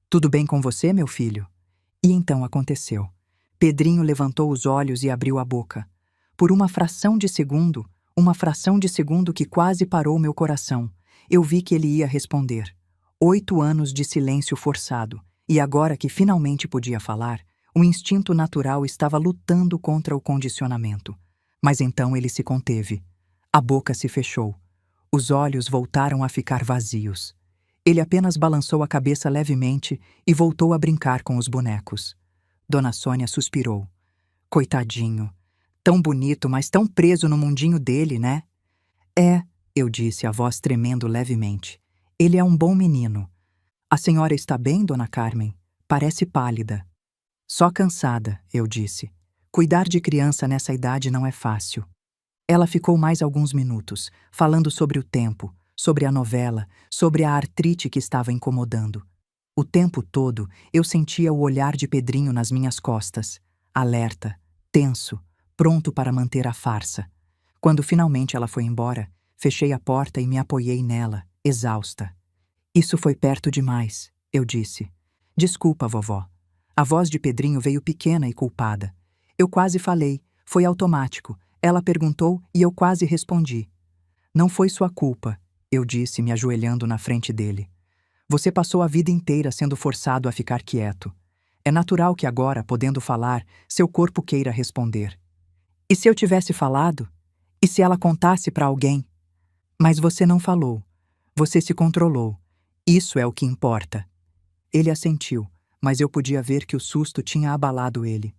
Tudo bem com você, meu filho? E então aconteceu. Pedrinho levantou os olhos e abriu a boca. Por uma fração de segundo que quase parou meu coração, eu vi que ele ia responder. 8 anos de silêncio forçado, e agora que finalmente podia falar, o instinto natural estava lutando contra o condicionamento. Mas então ele se conteve. A boca se fechou. Os olhos voltaram a ficar vazios. Ele apenas balançou a cabeça levemente e voltou a brincar com os bonecos. Dona Sônia suspirou. Coitadinho. Tão bonito, mas tão preso no mundinho dele, né? É, eu disse, a voz tremendo levemente. Ele é um bom menino. A senhora está bem, Dona Carmen? Parece pálida. Só cansada, eu disse. Cuidar de criança nessa idade não é fácil. Ela ficou mais alguns minutos, falando sobre o tempo, sobre a novela, sobre a artrite que estava incomodando. O tempo todo, eu sentia o olhar de Pedrinho nas minhas costas, alerta, tenso, pronto para manter a farsa. Quando finalmente ela foi embora, fechei a porta e me apoiei nela, exausta. Isso foi perto demais, eu disse. Desculpa, vovó. A voz de Pedrinho veio pequena e culpada. Eu quase falei, foi automático. Ela perguntou e eu quase respondi. Não foi sua culpa, eu disse, me ajoelhando na frente dele. Você passou a vida inteira sendo forçado a ficar quieto. É natural que agora, podendo falar, seu corpo queira responder. E se eu tivesse falado? E se ela contasse para alguém? Mas você não falou. Você se controlou. Isso é o que importa. Ele assentiu, mas eu podia ver que o susto tinha abalado ele.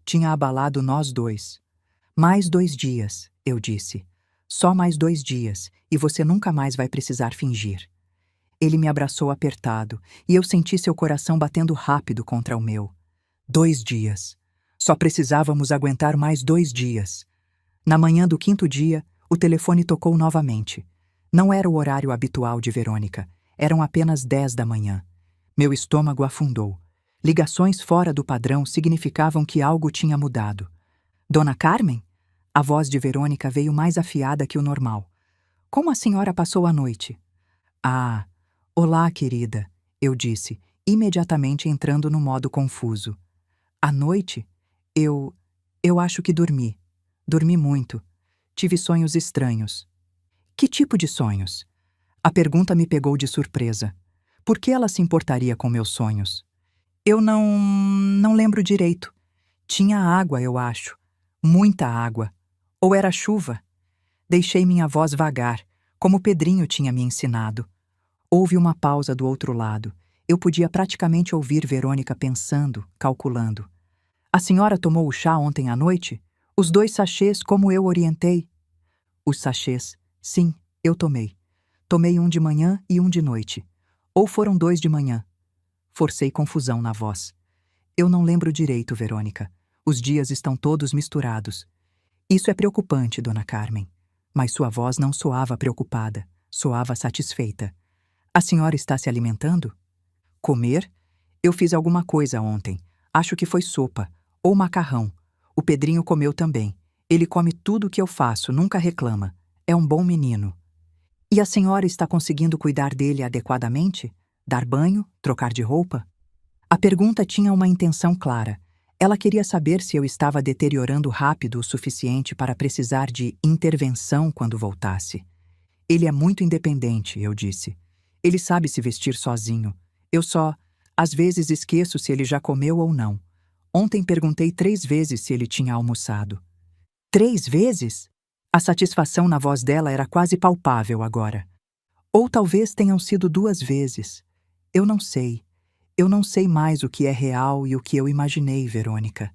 Tinha abalado nós dois. Mais 2 dias, eu disse. Só mais 2 dias, e você nunca mais vai precisar fingir. Ele me abraçou apertado, e eu senti seu coração batendo rápido contra o meu. 2 dias. Só precisávamos aguentar mais 2 dias. Na manhã do 5º dia, o telefone tocou novamente. Não era o horário habitual de Verônica. Eram apenas 10 da manhã. Meu estômago afundou. Ligações fora do padrão significavam que algo tinha mudado. Dona Carmen? A voz de Verônica veio mais afiada que o normal. Como a senhora passou a noite? Ah, olá, querida, eu disse, imediatamente entrando no modo confuso. À noite? Eu acho que dormi. Dormi muito. Tive sonhos estranhos. Que tipo de sonhos? A pergunta me pegou de surpresa. Por que ela se importaria com meus sonhos? Eu não lembro direito. Tinha água, eu acho. Muita água. Ou era chuva? Deixei minha voz vagar, como Pedrinho tinha me ensinado. Houve uma pausa do outro lado. Eu podia praticamente ouvir Verônica pensando, calculando. A senhora tomou o chá ontem à noite? Os 2 sachês, como eu orientei? Os sachês, sim, eu tomei. Tomei um de manhã e um de noite. Ou foram 2 de manhã. Forcei confusão na voz. Eu não lembro direito, Verônica. Os dias estão todos misturados. Isso é preocupante, dona Carmen. Mas sua voz não soava preocupada, soava satisfeita. A senhora está se alimentando? Comer? Eu fiz alguma coisa ontem. Acho que foi sopa. Ou macarrão. O Pedrinho comeu também. Ele come tudo o que eu faço, nunca reclama. É um bom menino. E a senhora está conseguindo cuidar dele adequadamente? Dar banho? Trocar de roupa? A pergunta tinha uma intenção clara. Ela queria saber se eu estava deteriorando rápido o suficiente para precisar de intervenção quando voltasse. Ele é muito independente, eu disse. Ele sabe se vestir sozinho. Eu só, às vezes, esqueço se ele já comeu ou não. Ontem perguntei 3 vezes se ele tinha almoçado. 3 vezes? A satisfação na voz dela era quase palpável agora. Ou talvez tenham sido 2 vezes. Eu não sei. Eu não sei mais o que é real e o que eu imaginei, Verônica.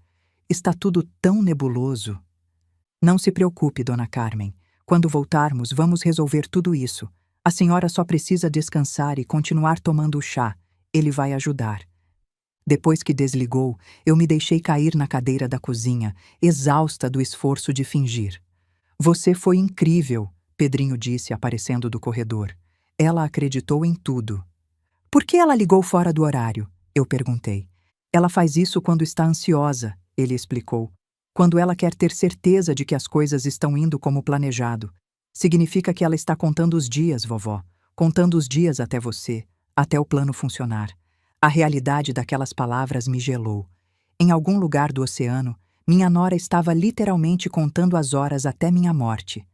Está tudo tão nebuloso. Não se preocupe, dona Carmen. Quando voltarmos, vamos resolver tudo isso. A senhora só precisa descansar e continuar tomando o chá. Ele vai ajudar. Depois que desligou, eu me deixei cair na cadeira da cozinha, exausta do esforço de fingir. Você foi incrível, Pedrinho disse, aparecendo do corredor. Ela acreditou em tudo. Por que ela ligou fora do horário? Eu perguntei. Ela faz isso quando está ansiosa, ele explicou. Quando ela quer ter certeza de que as coisas estão indo como planejado. Significa que ela está contando os dias, vovó. Contando os dias até você, até o plano funcionar. A realidade daquelas palavras me gelou. Em algum lugar do oceano, minha nora estava literalmente contando as horas até minha morte.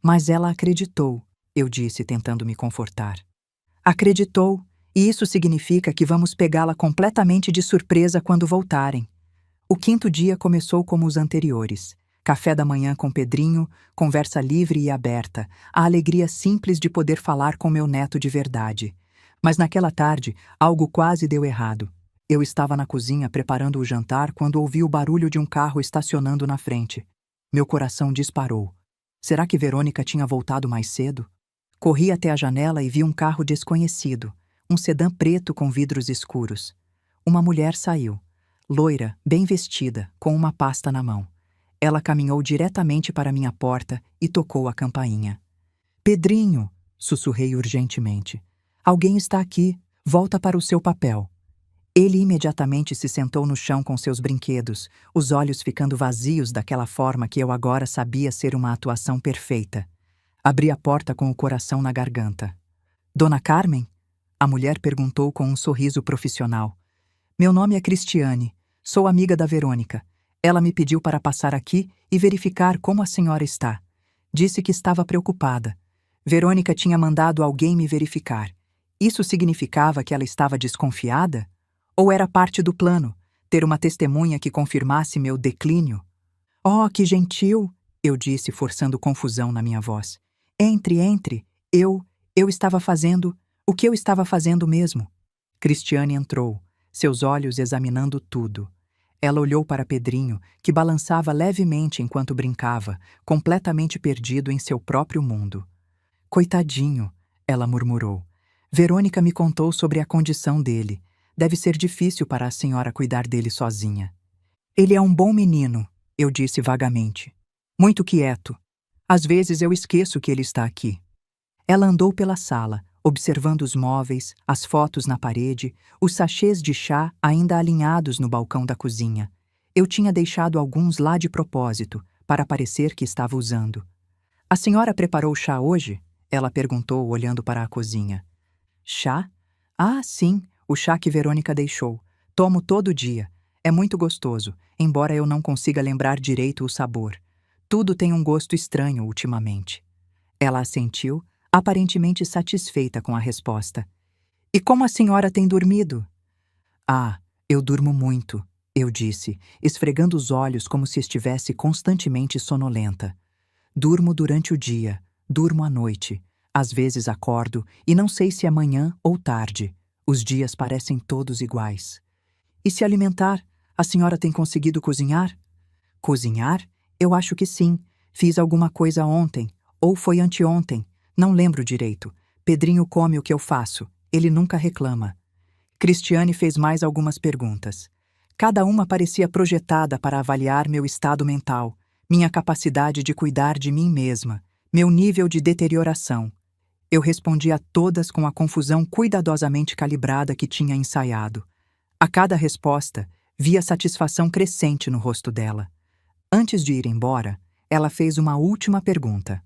Mas ela acreditou, eu disse, tentando me confortar. Acreditou, e isso significa que vamos pegá-la completamente de surpresa quando voltarem. O 5º dia começou como os anteriores. Café da manhã com Pedrinho, conversa livre e aberta, a alegria simples de poder falar com meu neto de verdade. Mas naquela tarde, algo quase deu errado. Eu estava na cozinha preparando o jantar quando ouvi o barulho de um carro estacionando na frente. Meu coração disparou. Será que Verônica tinha voltado mais cedo? Corri até a janela e vi um carro desconhecido, um sedã preto com vidros escuros. Uma mulher saiu, loira, bem vestida, com uma pasta na mão. Ela caminhou diretamente para minha porta e tocou a campainha. Pedrinho, sussurrei urgentemente. Alguém está aqui, volta para o seu papel. Ele imediatamente se sentou no chão com seus brinquedos, os olhos ficando vazios daquela forma que eu agora sabia ser uma atuação perfeita. Abri a porta com o coração na garganta. Dona Carmen? A mulher perguntou com um sorriso profissional. Meu nome é Cristiane, sou amiga da Verônica. Ela me pediu para passar aqui e verificar como a senhora está. Disse que estava preocupada. Verônica tinha mandado alguém me verificar. Isso significava que ela estava desconfiada? Ou era parte do plano, ter uma testemunha que confirmasse meu declínio? Oh, que gentil! Eu disse, forçando confusão na minha voz. Entre. Eu estava fazendo o que eu estava fazendo mesmo. Cristiane entrou, seus olhos examinando tudo. Ela olhou para Pedrinho, que balançava levemente enquanto brincava, completamente perdido em seu próprio mundo. Coitadinho, ela murmurou. Verônica me contou sobre a condição dele. Deve ser difícil para a senhora cuidar dele sozinha. Ele é um bom menino, eu disse vagamente. Muito quieto. Às vezes eu esqueço que ele está aqui. Ela andou pela sala, observando os móveis, as fotos na parede, os sachês de chá ainda alinhados no balcão da cozinha. Eu tinha deixado alguns lá de propósito, para parecer que estava usando. A senhora preparou chá hoje? Ela perguntou, olhando para a cozinha. Chá? Ah, sim, o chá que Verônica deixou. Tomo todo dia. É muito gostoso, embora eu não consiga lembrar direito o sabor. Tudo tem um gosto estranho ultimamente. Ela assentiu, aparentemente satisfeita com a resposta. E como a senhora tem dormido? Ah, eu durmo muito, eu disse, esfregando os olhos como se estivesse constantemente sonolenta. Durmo durante o dia, durmo à noite. Às vezes acordo e não sei se é manhã ou tarde. Os dias parecem todos iguais. E se alimentar? A senhora tem conseguido cozinhar? Cozinhar? Eu acho que sim. Fiz alguma coisa ontem, ou foi anteontem. Não lembro direito. Pedrinho come o que eu faço. Ele nunca reclama. Cristiane fez mais algumas perguntas. Cada uma parecia projetada para avaliar meu estado mental, minha capacidade de cuidar de mim mesma, meu nível de deterioração. Eu respondi a todas com a confusão cuidadosamente calibrada que tinha ensaiado. A cada resposta, via satisfação crescente no rosto dela. Antes de ir embora, ela fez uma última pergunta.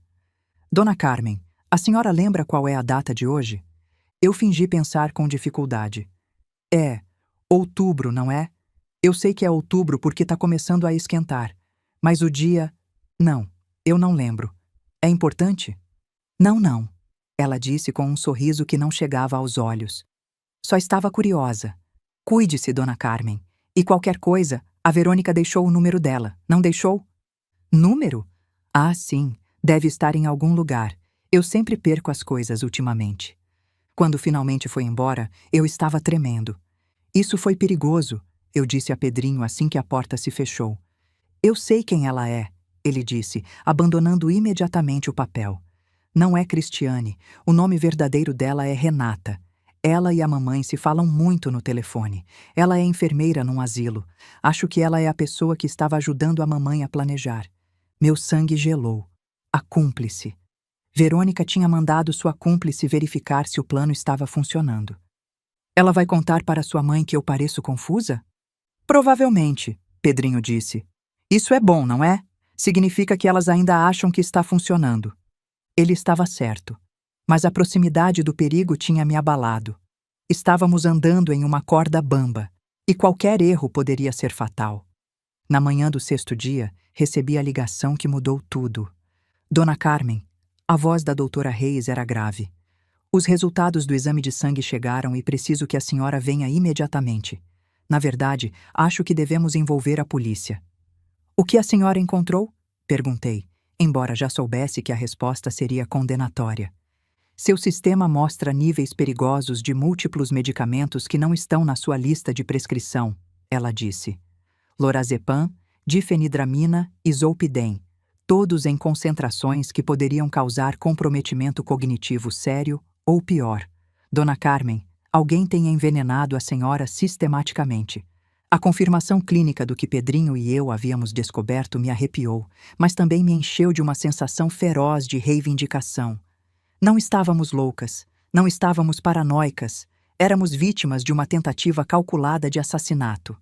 Dona Carmen, a senhora lembra qual é a data de hoje? Eu fingi pensar com dificuldade. É, outubro, não é? Eu sei que é outubro porque está começando a esquentar. Mas o dia... Não, eu não lembro. É importante? Não, não. Ela disse com um sorriso que não chegava aos olhos. Só estava curiosa. Cuide-se, Dona Carmen. E qualquer coisa, a Verônica deixou o número dela, não deixou? Número? Ah, sim. Deve estar em algum lugar. Eu sempre perco as coisas ultimamente. Quando finalmente foi embora, eu estava tremendo. Isso foi perigoso, eu disse a Pedrinho assim que a porta se fechou. Eu sei quem ela é, ele disse, abandonando imediatamente o papel. Não é Cristiane. O nome verdadeiro dela é Renata. Ela e a mamãe se falam muito no telefone. Ela é enfermeira num asilo. Acho que ela é a pessoa que estava ajudando a mamãe a planejar. Meu sangue gelou. A cúmplice. Verônica tinha mandado sua cúmplice verificar se o plano estava funcionando. Ela vai contar para sua mãe que eu pareço confusa? Provavelmente, Pedrinho disse. Isso é bom, não é? Significa que elas ainda acham que está funcionando. Ele estava certo, mas a proximidade do perigo tinha me abalado. Estávamos andando em uma corda bamba, e qualquer erro poderia ser fatal. Na manhã do sexto dia, recebi a ligação que mudou tudo. Dona Carmen, a voz da doutora Reis era grave. Os resultados do exame de sangue chegaram e preciso que a senhora venha imediatamente. Na verdade, acho que devemos envolver a polícia. O que a senhora encontrou? Perguntei, embora já soubesse que a resposta seria condenatória. Seu sistema mostra níveis perigosos de múltiplos medicamentos que não estão na sua lista de prescrição, ela disse. Lorazepam, difenidramina e zolpidem, todos em concentrações que poderiam causar comprometimento cognitivo sério ou pior. Dona Carmen, alguém tem envenenado a senhora sistematicamente. A confirmação clínica do que Pedrinho e eu havíamos descoberto me arrepiou, mas também me encheu de uma sensação feroz de reivindicação. Não estávamos loucas, não estávamos paranoicas, éramos vítimas de uma tentativa calculada de assassinato.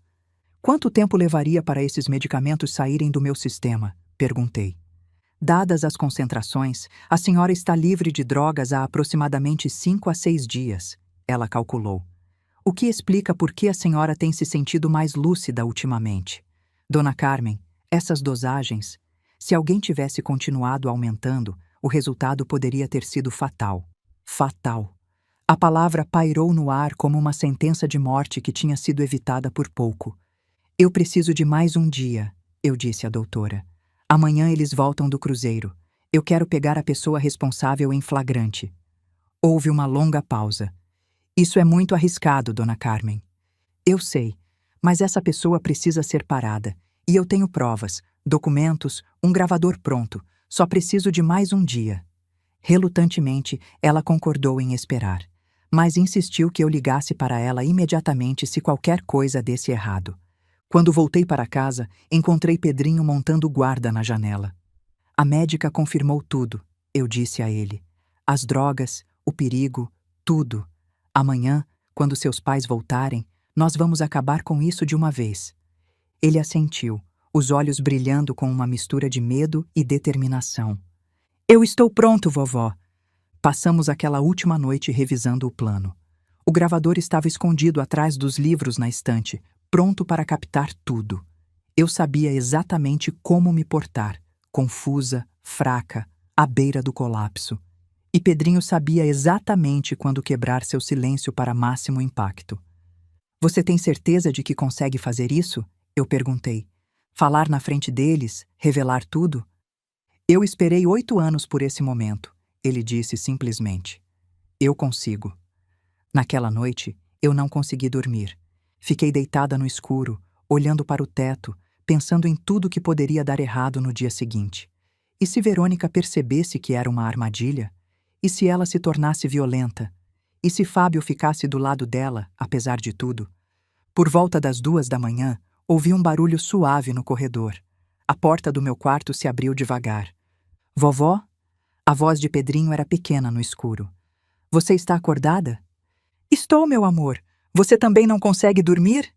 Quanto tempo levaria para esses medicamentos saírem do meu sistema? Perguntei. Dadas as concentrações, a senhora está livre de drogas há aproximadamente 5 a 6 dias, ela calculou. O que explica por que a senhora tem se sentido mais lúcida ultimamente. Dona Carmen, essas dosagens, se alguém tivesse continuado aumentando, o resultado poderia ter sido fatal. Fatal. A palavra pairou no ar como uma sentença de morte que tinha sido evitada por pouco. Eu preciso de mais um dia, eu disse à doutora. Amanhã eles voltam do cruzeiro. Eu quero pegar a pessoa responsável em flagrante. Houve uma longa pausa. Isso é muito arriscado, Dona Carmen. Eu sei, mas essa pessoa precisa ser parada. E eu tenho provas, documentos, um gravador pronto. Só preciso de mais um dia. Relutantemente, ela concordou em esperar, mas insistiu que eu ligasse para ela imediatamente se qualquer coisa desse errado. Quando voltei para casa, encontrei Pedrinho montando guarda na janela. A médica confirmou tudo, eu disse a ele. As drogas, o perigo, tudo. Amanhã, quando seus pais voltarem, nós vamos acabar com isso de uma vez. Ele assentiu, os olhos brilhando com uma mistura de medo e determinação. Eu estou pronto, vovó. Passamos aquela última noite revisando o plano. O gravador estava escondido atrás dos livros na estante, pronto para captar tudo. Eu sabia exatamente como me portar, confusa, fraca, à beira do colapso. E Pedrinho sabia exatamente quando quebrar seu silêncio para máximo impacto. Você tem certeza de que consegue fazer isso? Eu perguntei. Falar na frente deles, revelar tudo? Eu esperei 8 anos por esse momento, ele disse simplesmente. Eu consigo. Naquela noite, eu não consegui dormir. Fiquei deitada no escuro, olhando para o teto, pensando em tudo que poderia dar errado no dia seguinte. E se Verônica percebesse que era uma armadilha? E se ela se tornasse violenta? E se Fábio ficasse do lado dela, apesar de tudo? Por volta das 2 da manhã, ouvi um barulho suave no corredor. A porta do meu quarto se abriu devagar. Vovó? A voz de Pedrinho era pequena no escuro. Você está acordada? Estou, meu amor. Você também não consegue dormir?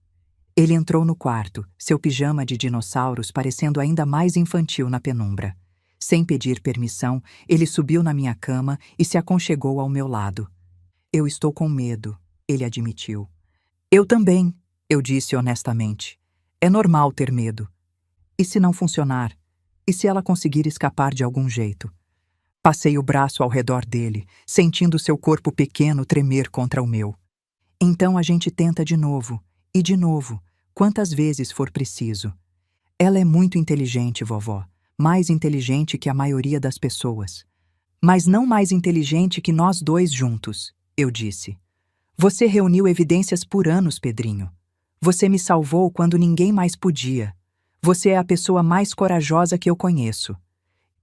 Ele entrou no quarto, seu pijama de dinossauros parecendo ainda mais infantil na penumbra. Sem pedir permissão, ele subiu na minha cama e se aconchegou ao meu lado. Eu estou com medo, ele admitiu. Eu também, eu disse honestamente. É normal ter medo. E se não funcionar? E se ela conseguir escapar de algum jeito? Passei o braço ao redor dele, sentindo seu corpo pequeno tremer contra o meu. Então a gente tenta de novo, e de novo, quantas vezes for preciso. Ela é muito inteligente, vovó, mais inteligente que a maioria das pessoas. Mas não mais inteligente que nós dois juntos, eu disse. Você reuniu evidências por anos, Pedrinho. Você me salvou quando ninguém mais podia. Você é a pessoa mais corajosa que eu conheço.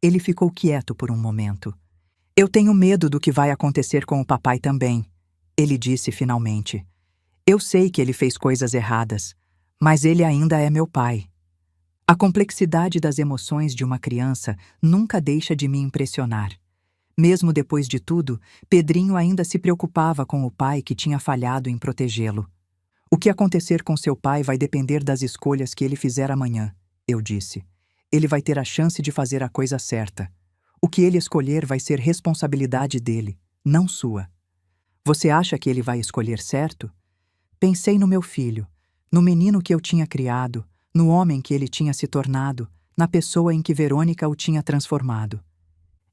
Ele ficou quieto por um momento. Eu tenho medo do que vai acontecer com o papai também, ele disse finalmente. Eu sei que ele fez coisas erradas, mas ele ainda é meu pai. A complexidade das emoções de uma criança nunca deixa de me impressionar. Mesmo depois de tudo, Pedrinho ainda se preocupava com o pai que tinha falhado em protegê-lo. O que acontecer com seu pai vai depender das escolhas que ele fizer amanhã, eu disse. Ele vai ter a chance de fazer a coisa certa. O que ele escolher vai ser responsabilidade dele, não sua. Você acha que ele vai escolher certo? Pensei no meu filho, no menino que eu tinha criado, no homem que ele tinha se tornado, na pessoa em que Verônica o tinha transformado.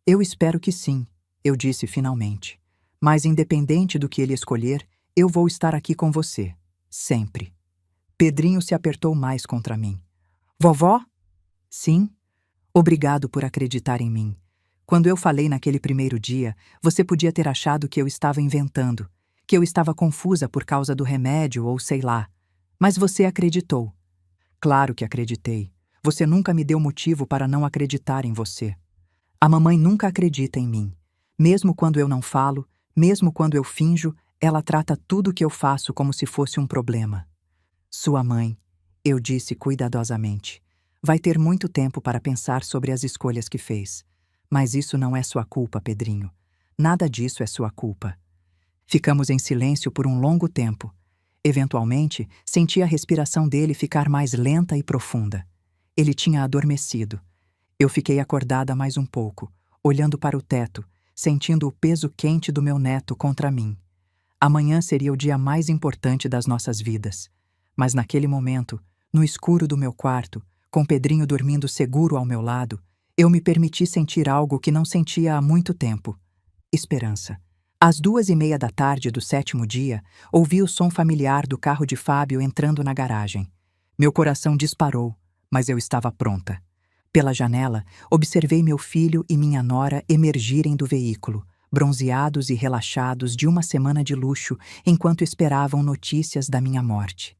Eu espero que sim, eu disse finalmente. Mas independente do que ele escolher, eu vou estar aqui com você, sempre. Pedrinho se apertou mais contra mim. Vovó? Sim? Obrigado por acreditar em mim. Quando eu falei naquele primeiro dia, você podia ter achado que eu estava inventando, que eu estava confusa por causa do remédio ou sei lá. Mas você acreditou. Claro que acreditei. Você nunca me deu motivo para não acreditar em você. A mamãe nunca acredita em mim. Mesmo quando eu não falo, mesmo quando eu finjo, ela trata tudo o que eu faço como se fosse um problema. Sua mãe, eu disse cuidadosamente, vai ter muito tempo para pensar sobre as escolhas que fez. Mas isso não é sua culpa, Pedrinho. Nada disso é sua culpa. Ficamos em silêncio por um longo tempo. Eventualmente, senti a respiração dele ficar mais lenta e profunda. Ele tinha adormecido. Eu fiquei acordada mais um pouco, olhando para o teto, sentindo o peso quente do meu neto contra mim. Amanhã seria o dia mais importante das nossas vidas. Mas naquele momento, no escuro do meu quarto, com Pedrinho dormindo seguro ao meu lado, eu me permiti sentir algo que não sentia há muito tempo. Esperança. Às 2:30 da tarde do 7º dia, ouvi o som familiar do carro de Fábio entrando na garagem. Meu coração disparou, mas eu estava pronta. Pela janela, observei meu filho e minha nora emergirem do veículo, bronzeados e relaxados de uma semana de luxo, enquanto esperavam notícias da minha morte.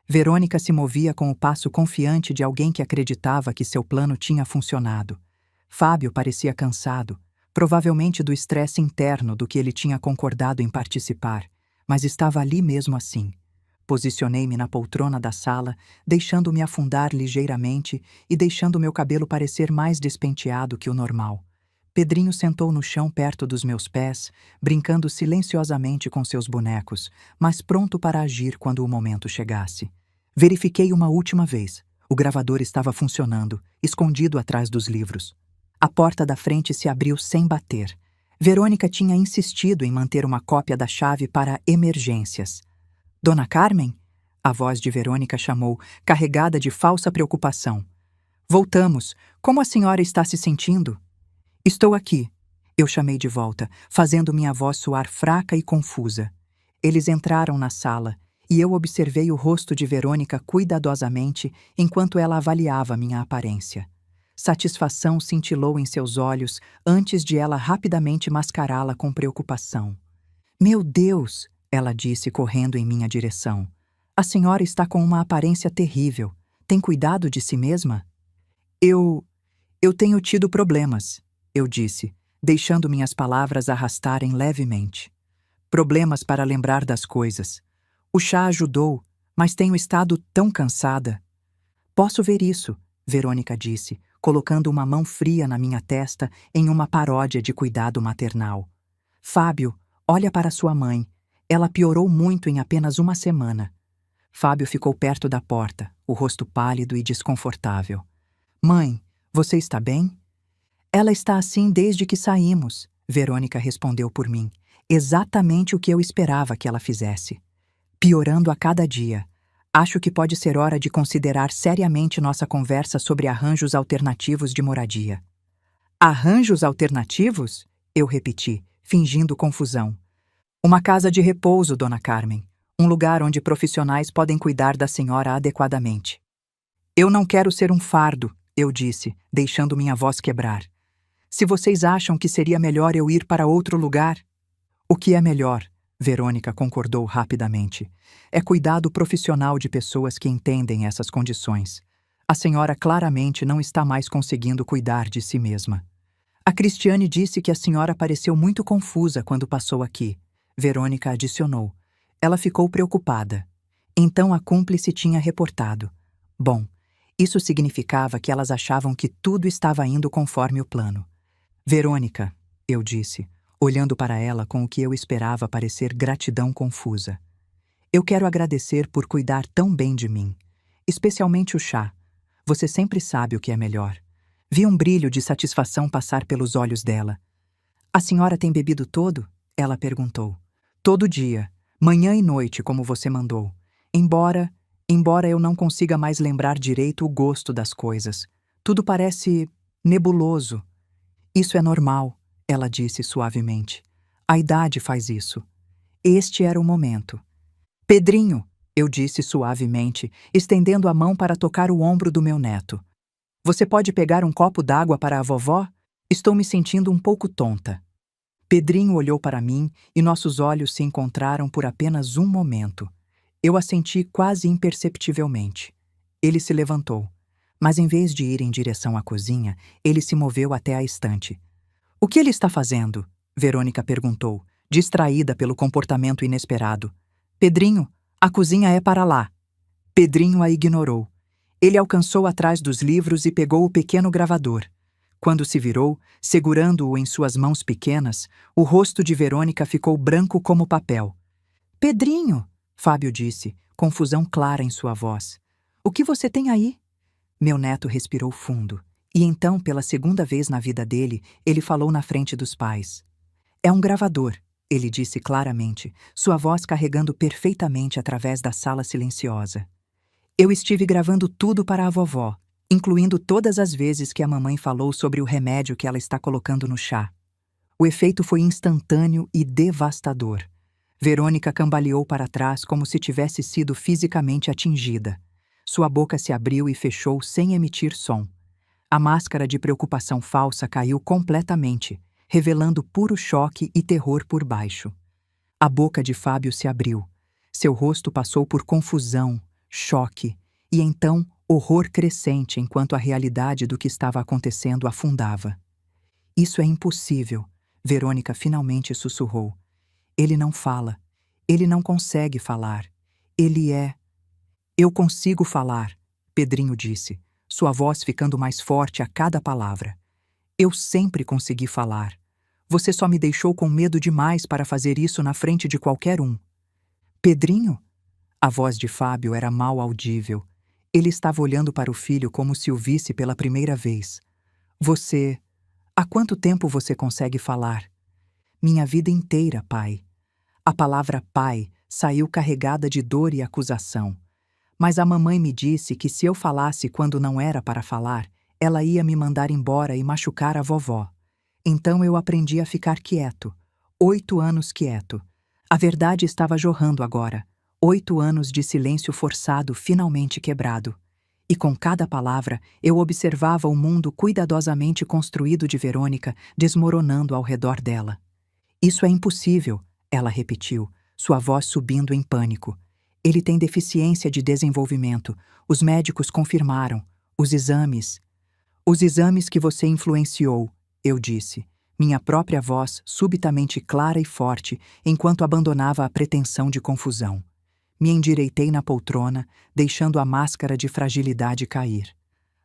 Verônica se movia com o passo confiante de alguém que acreditava que seu plano tinha funcionado. Fábio parecia cansado, provavelmente do estresse interno do que ele tinha concordado em participar, mas estava ali mesmo assim. Posicionei-me na poltrona da sala, deixando-me afundar ligeiramente e deixando meu cabelo parecer mais despenteado que o normal. Pedrinho sentou no chão perto dos meus pés, brincando silenciosamente com seus bonecos, mas pronto para agir quando o momento chegasse. Verifiquei uma última vez. O gravador estava funcionando, escondido atrás dos livros. A porta da frente se abriu sem bater. Verônica tinha insistido em manter uma cópia da chave para emergências. Dona Carmen? A voz de Verônica chamou, carregada de falsa preocupação. Voltamos. Como a senhora está se sentindo? Estou aqui, eu chamei de volta, fazendo minha voz soar fraca e confusa. Eles entraram na sala e eu observei o rosto de Verônica cuidadosamente enquanto ela avaliava minha aparência. Satisfação cintilou em seus olhos antes de ela rapidamente mascará-la com preocupação. Meu Deus, ela disse correndo em minha direção. A senhora está com uma aparência terrível. Tem cuidado de si mesma? Eu tenho tido problemas, eu disse, deixando minhas palavras arrastarem levemente. Problemas para lembrar das coisas. O chá ajudou, mas tenho estado tão cansada. Posso ver isso, Verônica disse, colocando uma mão fria na minha testa em uma paródia de cuidado maternal. Fábio, olha para sua mãe. Ela piorou muito em apenas uma semana. Fábio ficou perto da porta, o rosto pálido e desconfortável. Mãe, você está bem? Ela está assim desde que saímos, Verônica respondeu por mim. Exatamente o que eu esperava que ela fizesse. Piorando a cada dia. Acho que pode ser hora de considerar seriamente nossa conversa sobre arranjos alternativos de moradia. Arranjos alternativos? Eu repeti, fingindo confusão. Uma casa de repouso, Dona Carmen. Um lugar onde profissionais podem cuidar da senhora adequadamente. Eu não quero ser um fardo, eu disse, deixando minha voz quebrar. Se vocês acham que seria melhor eu ir para outro lugar... O que é melhor, Verônica concordou rapidamente, é cuidado profissional de pessoas que entendem essas condições. A senhora claramente não está mais conseguindo cuidar de si mesma. A Cristiane disse que a senhora pareceu muito confusa quando passou aqui. Verônica adicionou. Ela ficou preocupada. Então a cúmplice tinha reportado. Bom, isso significava que elas achavam que tudo estava indo conforme o plano. Verônica, eu disse, olhando para ela com o que eu esperava parecer gratidão confusa. Eu quero agradecer por cuidar tão bem de mim, especialmente o chá. Você sempre sabe o que é melhor. Vi um brilho de satisfação passar pelos olhos dela. A senhora tem bebido todo? Ela perguntou. Todo dia, manhã e noite, como você mandou. Embora eu não consiga mais lembrar direito o gosto das coisas. Tudo parece nebuloso. Isso é normal, ela disse suavemente. A idade faz isso. Este era o momento. Pedrinho, eu disse suavemente, estendendo a mão para tocar o ombro do meu neto. Você pode pegar um copo d'água para a vovó? Estou me sentindo um pouco tonta. Pedrinho olhou para mim e nossos olhos se encontraram por apenas um momento. Eu assenti quase imperceptivelmente. Ele se levantou, mas em vez de ir em direção à cozinha, ele se moveu até a estante. O que ele está fazendo? Verônica perguntou, distraída pelo comportamento inesperado. Pedrinho, a cozinha é para lá. Pedrinho a ignorou. Ele alcançou atrás dos livros e pegou o pequeno gravador. Quando se virou, segurando-o em suas mãos pequenas, o rosto de Verônica ficou branco como papel. Pedrinho, Fábio disse, confusão clara em sua voz. O que você tem aí? Meu neto respirou fundo. E então, pela segunda vez na vida dele, ele falou na frente dos pais. É um gravador, ele disse claramente, sua voz carregando perfeitamente através da sala silenciosa. Eu estive gravando tudo para a vovó, incluindo todas as vezes que a mamãe falou sobre o remédio que ela está colocando no chá. O efeito foi instantâneo e devastador. Verônica cambaleou para trás como se tivesse sido fisicamente atingida. Sua boca se abriu e fechou sem emitir som. A máscara de preocupação falsa caiu completamente, revelando puro choque e terror por baixo. A boca de Fábio se abriu. Seu rosto passou por confusão, choque e então horror crescente enquanto a realidade do que estava acontecendo afundava. Isso é impossível, Verônica finalmente sussurrou. Ele não fala. Ele não consegue falar. Ele é... Eu consigo falar, Pedrinho disse, sua voz ficando mais forte a cada palavra. Eu sempre consegui falar. Você só me deixou com medo demais para fazer isso na frente de qualquer um. Pedrinho? A voz de Fábio era mal audível. Ele estava olhando para o filho como se o visse pela primeira vez. Você... Há quanto tempo você consegue falar? Minha vida inteira, pai. A palavra pai saiu carregada de dor e acusação. Mas a mamãe me disse que se eu falasse quando não era para falar, ela ia me mandar embora e machucar a vovó. Então eu aprendi a ficar quieto. 8 anos quieto. A verdade estava jorrando agora. 8 anos de silêncio forçado finalmente quebrado. E com cada palavra, eu observava o mundo cuidadosamente construído de Verônica desmoronando ao redor dela. Isso é impossível, ela repetiu, sua voz subindo em pânico. Ele tem deficiência de desenvolvimento. Os médicos confirmaram. Os exames. Os exames que você influenciou, eu disse, minha própria voz subitamente clara e forte, enquanto abandonava a pretensão de confusão. Me endireitei na poltrona, deixando a máscara de fragilidade cair.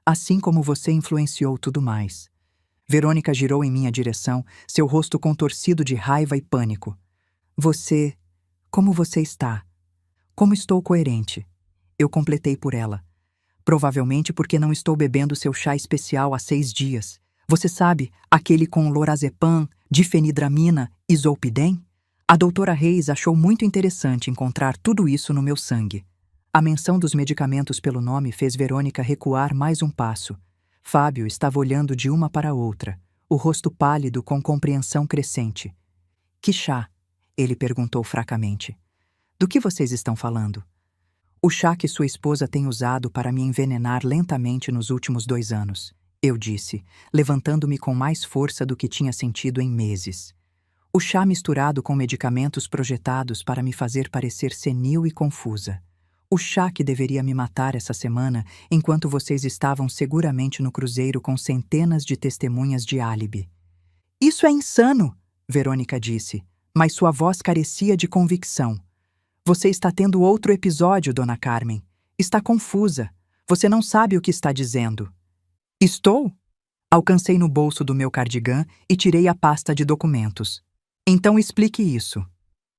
Assim como você influenciou tudo mais. Verônica girou em minha direção, seu rosto contorcido de raiva e pânico. Você... Como você está? Como estou coerente? Eu completei por ela. Provavelmente porque não estou bebendo seu chá especial há 6 dias. Você sabe, aquele com lorazepam, difenidramina e zolpidem? A doutora Reis achou muito interessante encontrar tudo isso no meu sangue. A menção dos medicamentos pelo nome fez Verônica recuar mais um passo. Fábio estava olhando de uma para outra, o rosto pálido com compreensão crescente. Que chá? Ele perguntou fracamente. Do que vocês estão falando? O chá que sua esposa tem usado para me envenenar lentamente nos últimos 2 anos, eu disse, levantando-me com mais força do que tinha sentido em meses. O chá misturado com medicamentos projetados para me fazer parecer senil e confusa. O chá que deveria me matar essa semana enquanto vocês estavam seguramente no cruzeiro com centenas de testemunhas de álibi. Isso é insano, Verônica disse, mas sua voz carecia de convicção. Você está tendo outro episódio, Dona Carmen. Está confusa. Você não sabe o que está dizendo. Estou? Alcancei no bolso do meu cardigã e tirei a pasta de documentos. Então explique isso.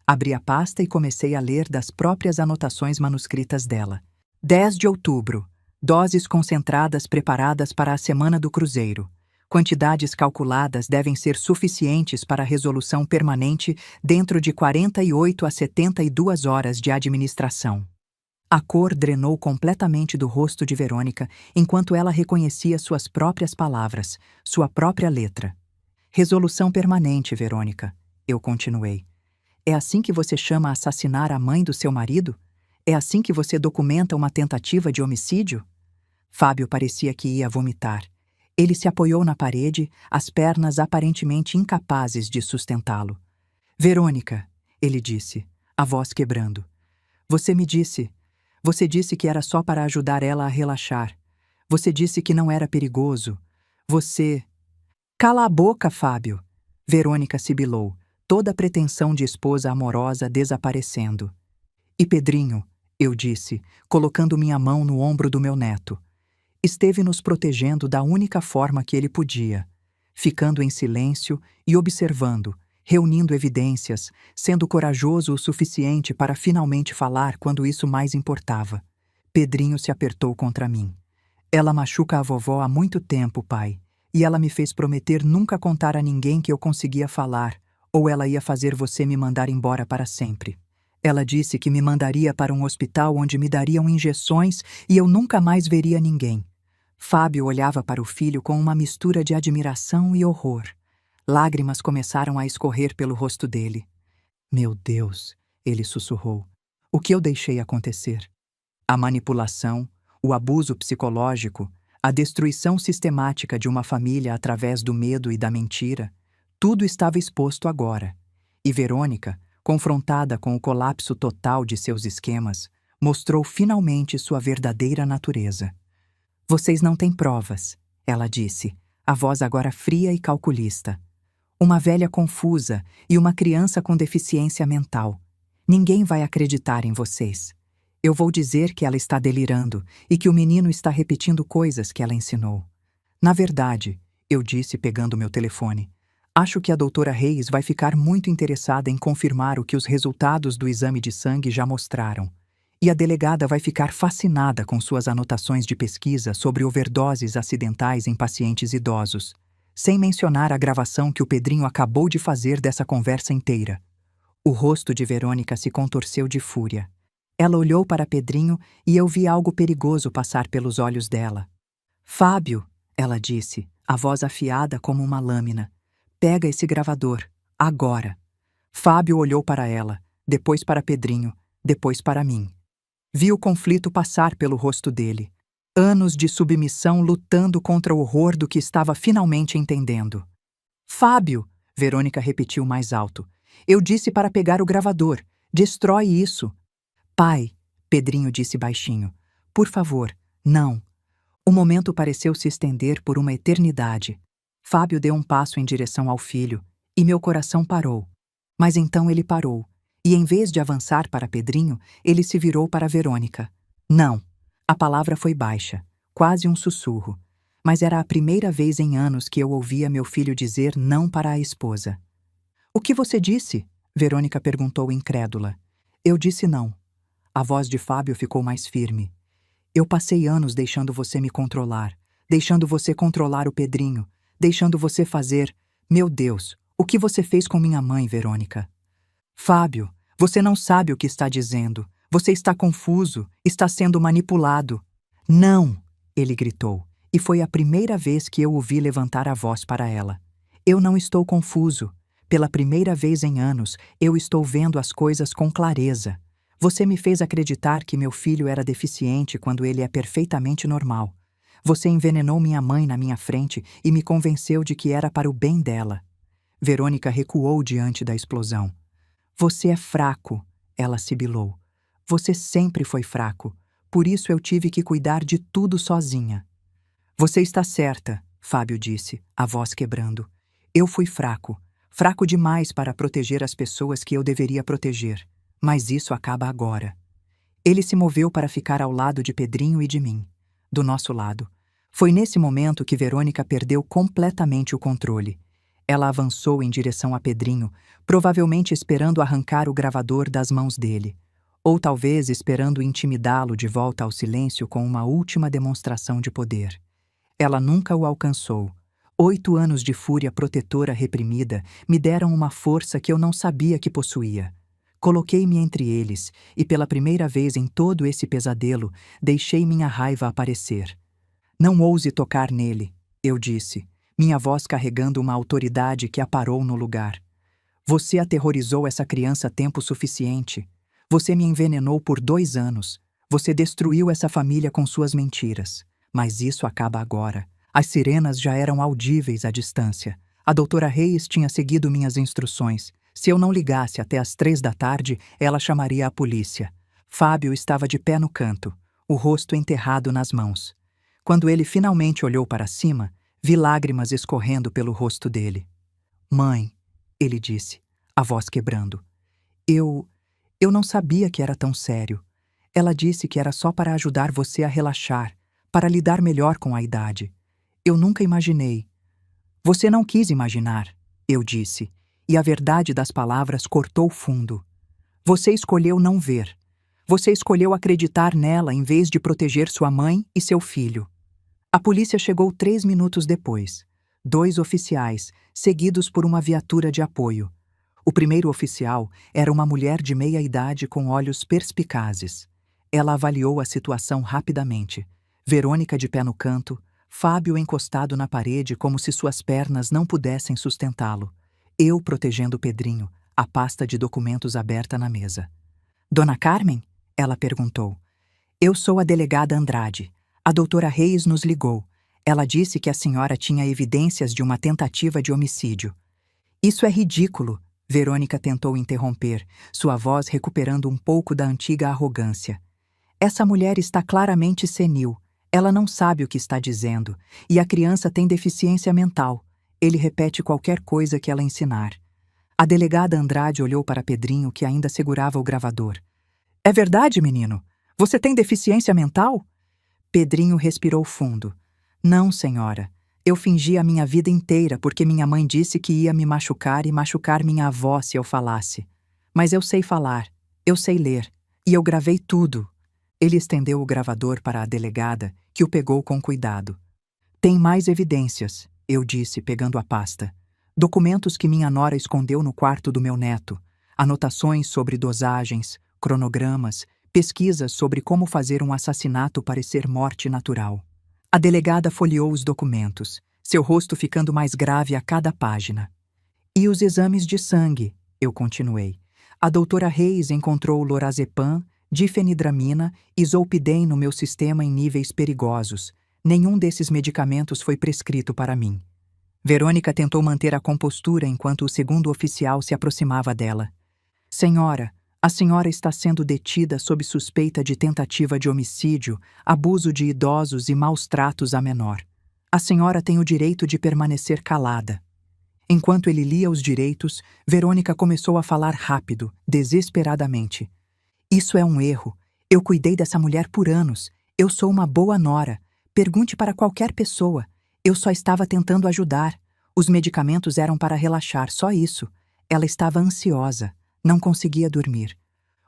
Abri a pasta e comecei a ler das próprias anotações manuscritas dela. 10 de outubro. Doses concentradas preparadas para a semana do cruzeiro. Quantidades calculadas devem ser suficientes para a resolução permanente dentro de 48 a 72 horas de administração. A cor drenou completamente do rosto de Verônica enquanto ela reconhecia suas próprias palavras, sua própria letra. Resolução permanente, Verônica, eu continuei. É assim que você chama assassinar a mãe do seu marido? É assim que você documenta uma tentativa de homicídio? Fábio parecia que ia vomitar. Ele se apoiou na parede, as pernas aparentemente incapazes de sustentá-lo. Verônica, ele disse, a voz quebrando. Você disse que era só para ajudar ela a relaxar. Você disse que não era perigoso. Você... Cala a boca, Fábio! Verônica sibilou, toda a pretensão de esposa amorosa desaparecendo. E Pedrinho, eu disse, colocando minha mão no ombro do meu neto. Esteve nos protegendo da única forma que ele podia, ficando em silêncio e observando, reunindo evidências, sendo corajoso o suficiente para finalmente falar quando isso mais importava. Pedrinho se apertou contra mim. Ela machuca a vovó há muito tempo, pai, e ela me fez prometer nunca contar a ninguém que eu conseguia falar, ou ela ia fazer você me mandar embora para sempre. Ela disse que me mandaria para um hospital onde me dariam injeções e eu nunca mais veria ninguém. Fábio olhava para o filho com uma mistura de admiração e horror. Lágrimas começaram a escorrer pelo rosto dele. Meu Deus, ele sussurrou. O que eu deixei acontecer? A manipulação, o abuso psicológico, a destruição sistemática de uma família através do medo e da mentira, tudo estava exposto agora. E Verônica, confrontada com o colapso total de seus esquemas, mostrou finalmente sua verdadeira natureza. Vocês não têm provas, ela disse, a voz agora fria e calculista. Uma velha confusa e uma criança com deficiência mental. Ninguém vai acreditar em vocês. Eu vou dizer que ela está delirando e que o menino está repetindo coisas que ela ensinou. Na verdade, eu disse pegando meu telefone, acho que a doutora Reis vai ficar muito interessada em confirmar o que os resultados do exame de sangue já mostraram. E a delegada vai ficar fascinada com suas anotações de pesquisa sobre overdoses acidentais em pacientes idosos, sem mencionar a gravação que o Pedrinho acabou de fazer dessa conversa inteira. O rosto de Verônica se contorceu de fúria. Ela olhou para Pedrinho e eu vi algo perigoso passar pelos olhos dela. Fábio, ela disse, a voz afiada como uma lâmina, Pega esse gravador. Agora. Fábio olhou para ela, depois para Pedrinho, depois para mim. Vi o conflito passar pelo rosto dele. Anos de submissão lutando contra o horror do que estava finalmente entendendo. Fábio, Verônica repetiu mais alto. Eu disse para pegar o gravador. Destrói isso. Pai, Pedrinho disse baixinho. Por favor, não. O momento pareceu se estender por uma eternidade. Fábio deu um passo em direção ao filho, e meu coração parou. Mas então ele parou, e em vez de avançar para Pedrinho, ele se virou para Verônica. Não. A palavra foi baixa, quase um sussurro. Mas era a primeira vez em anos que eu ouvia meu filho dizer não para a esposa. O que você disse? Verônica perguntou incrédula. Eu disse não. A voz de Fábio ficou mais firme. Eu passei anos deixando você me controlar, deixando você controlar o Pedrinho, deixando você fazer... Meu Deus, o que você fez com minha mãe, Verônica? Fábio, você não sabe o que está dizendo. Você está confuso, está sendo manipulado. Não! Ele gritou, e foi a primeira vez que eu o vi levantar a voz para ela. Eu não estou confuso. Pela primeira vez em anos, eu estou vendo as coisas com clareza. Você me fez acreditar que meu filho era deficiente quando ele é perfeitamente normal. Você envenenou minha mãe na minha frente e me convenceu de que era para o bem dela. Verônica recuou diante da explosão. Você é fraco, ela sibilou. Você sempre foi fraco. Por isso eu tive que cuidar de tudo sozinha. Você está certa, Fábio disse, a voz quebrando. Eu fui fraco. Fraco demais para proteger as pessoas que eu deveria proteger. Mas isso acaba agora. Ele se moveu para ficar ao lado de Pedrinho e de mim, do nosso lado. Foi nesse momento que Verônica perdeu completamente o controle. Ela avançou em direção a Pedrinho, provavelmente esperando arrancar o gravador das mãos dele. Ou talvez esperando intimidá-lo de volta ao silêncio com uma última demonstração de poder. Ela nunca o alcançou. 8 anos de fúria protetora reprimida me deram uma força que eu não sabia que possuía. Coloquei-me entre eles e, pela primeira vez em todo esse pesadelo, deixei minha raiva aparecer. Não ouse tocar nele, eu disse, minha voz carregando uma autoridade que a parou no lugar. Você aterrorizou essa criança tempo suficiente. Você me envenenou por 2 anos. Você destruiu essa família com suas mentiras. Mas isso acaba agora. As sirenas já eram audíveis à distância. A doutora Reis tinha seguido minhas instruções. Se eu não ligasse até às 3 da tarde, ela chamaria a polícia. Fábio estava de pé no canto, o rosto enterrado nas mãos. Quando ele finalmente olhou para cima, vi lágrimas escorrendo pelo rosto dele. Mãe, ele disse, a voz quebrando. Eu não sabia que era tão sério. Ela disse que era só para ajudar você a relaxar, para lidar melhor com a idade. Eu nunca imaginei. Você não quis imaginar, eu disse, e a verdade das palavras cortou fundo. Você escolheu não ver. Você escolheu acreditar nela em vez de proteger sua mãe e seu filho. A polícia chegou 3 minutos depois. 2 oficiais, seguidos por uma viatura de apoio. O primeiro oficial era uma mulher de meia idade com olhos perspicazes. Ela avaliou a situação rapidamente. Verônica de pé no canto, Fábio encostado na parede como se suas pernas não pudessem sustentá-lo. Eu protegendo Pedrinho, a pasta de documentos aberta na mesa. Dona Carmen? Ela perguntou. Eu sou a delegada Andrade. A doutora Reis nos ligou. Ela disse que a senhora tinha evidências de uma tentativa de homicídio. Isso é ridículo, Verônica tentou interromper, sua voz recuperando um pouco da antiga arrogância. Essa mulher está claramente senil. Ela não sabe o que está dizendo, e a criança tem deficiência mental. Ele repete qualquer coisa que ela ensinar. A delegada Andrade olhou para Pedrinho, que ainda segurava o gravador. É verdade, menino? Você tem deficiência mental? Pedrinho respirou fundo. Não, senhora. Eu fingi a minha vida inteira porque minha mãe disse que ia me machucar e machucar minha avó se eu falasse. Mas eu sei falar, eu sei ler, e eu gravei tudo. Ele estendeu o gravador para a delegada, que o pegou com cuidado. Tem mais evidências, eu disse, pegando a pasta. Documentos que minha nora escondeu no quarto do meu neto. Anotações sobre dosagens, cronogramas, pesquisas sobre como fazer um assassinato parecer morte natural. A delegada folheou os documentos, seu rosto ficando mais grave a cada página. E os exames de sangue, eu continuei. A doutora Reis encontrou lorazepam, difenidramina e zolpidem no meu sistema em níveis perigosos. Nenhum desses medicamentos foi prescrito para mim. Verônica tentou manter a compostura enquanto o segundo oficial se aproximava dela. Senhora, a senhora está sendo detida sob suspeita de tentativa de homicídio, abuso de idosos e maus tratos a menor. A senhora tem o direito de permanecer calada. Enquanto ele lia os direitos, Verônica começou a falar rápido, desesperadamente. Isso é um erro. Eu cuidei dessa mulher por anos. Eu sou uma boa nora. Pergunte para qualquer pessoa. Eu só estava tentando ajudar. Os medicamentos eram para relaxar, só isso. Ela estava ansiosa. Não conseguia dormir.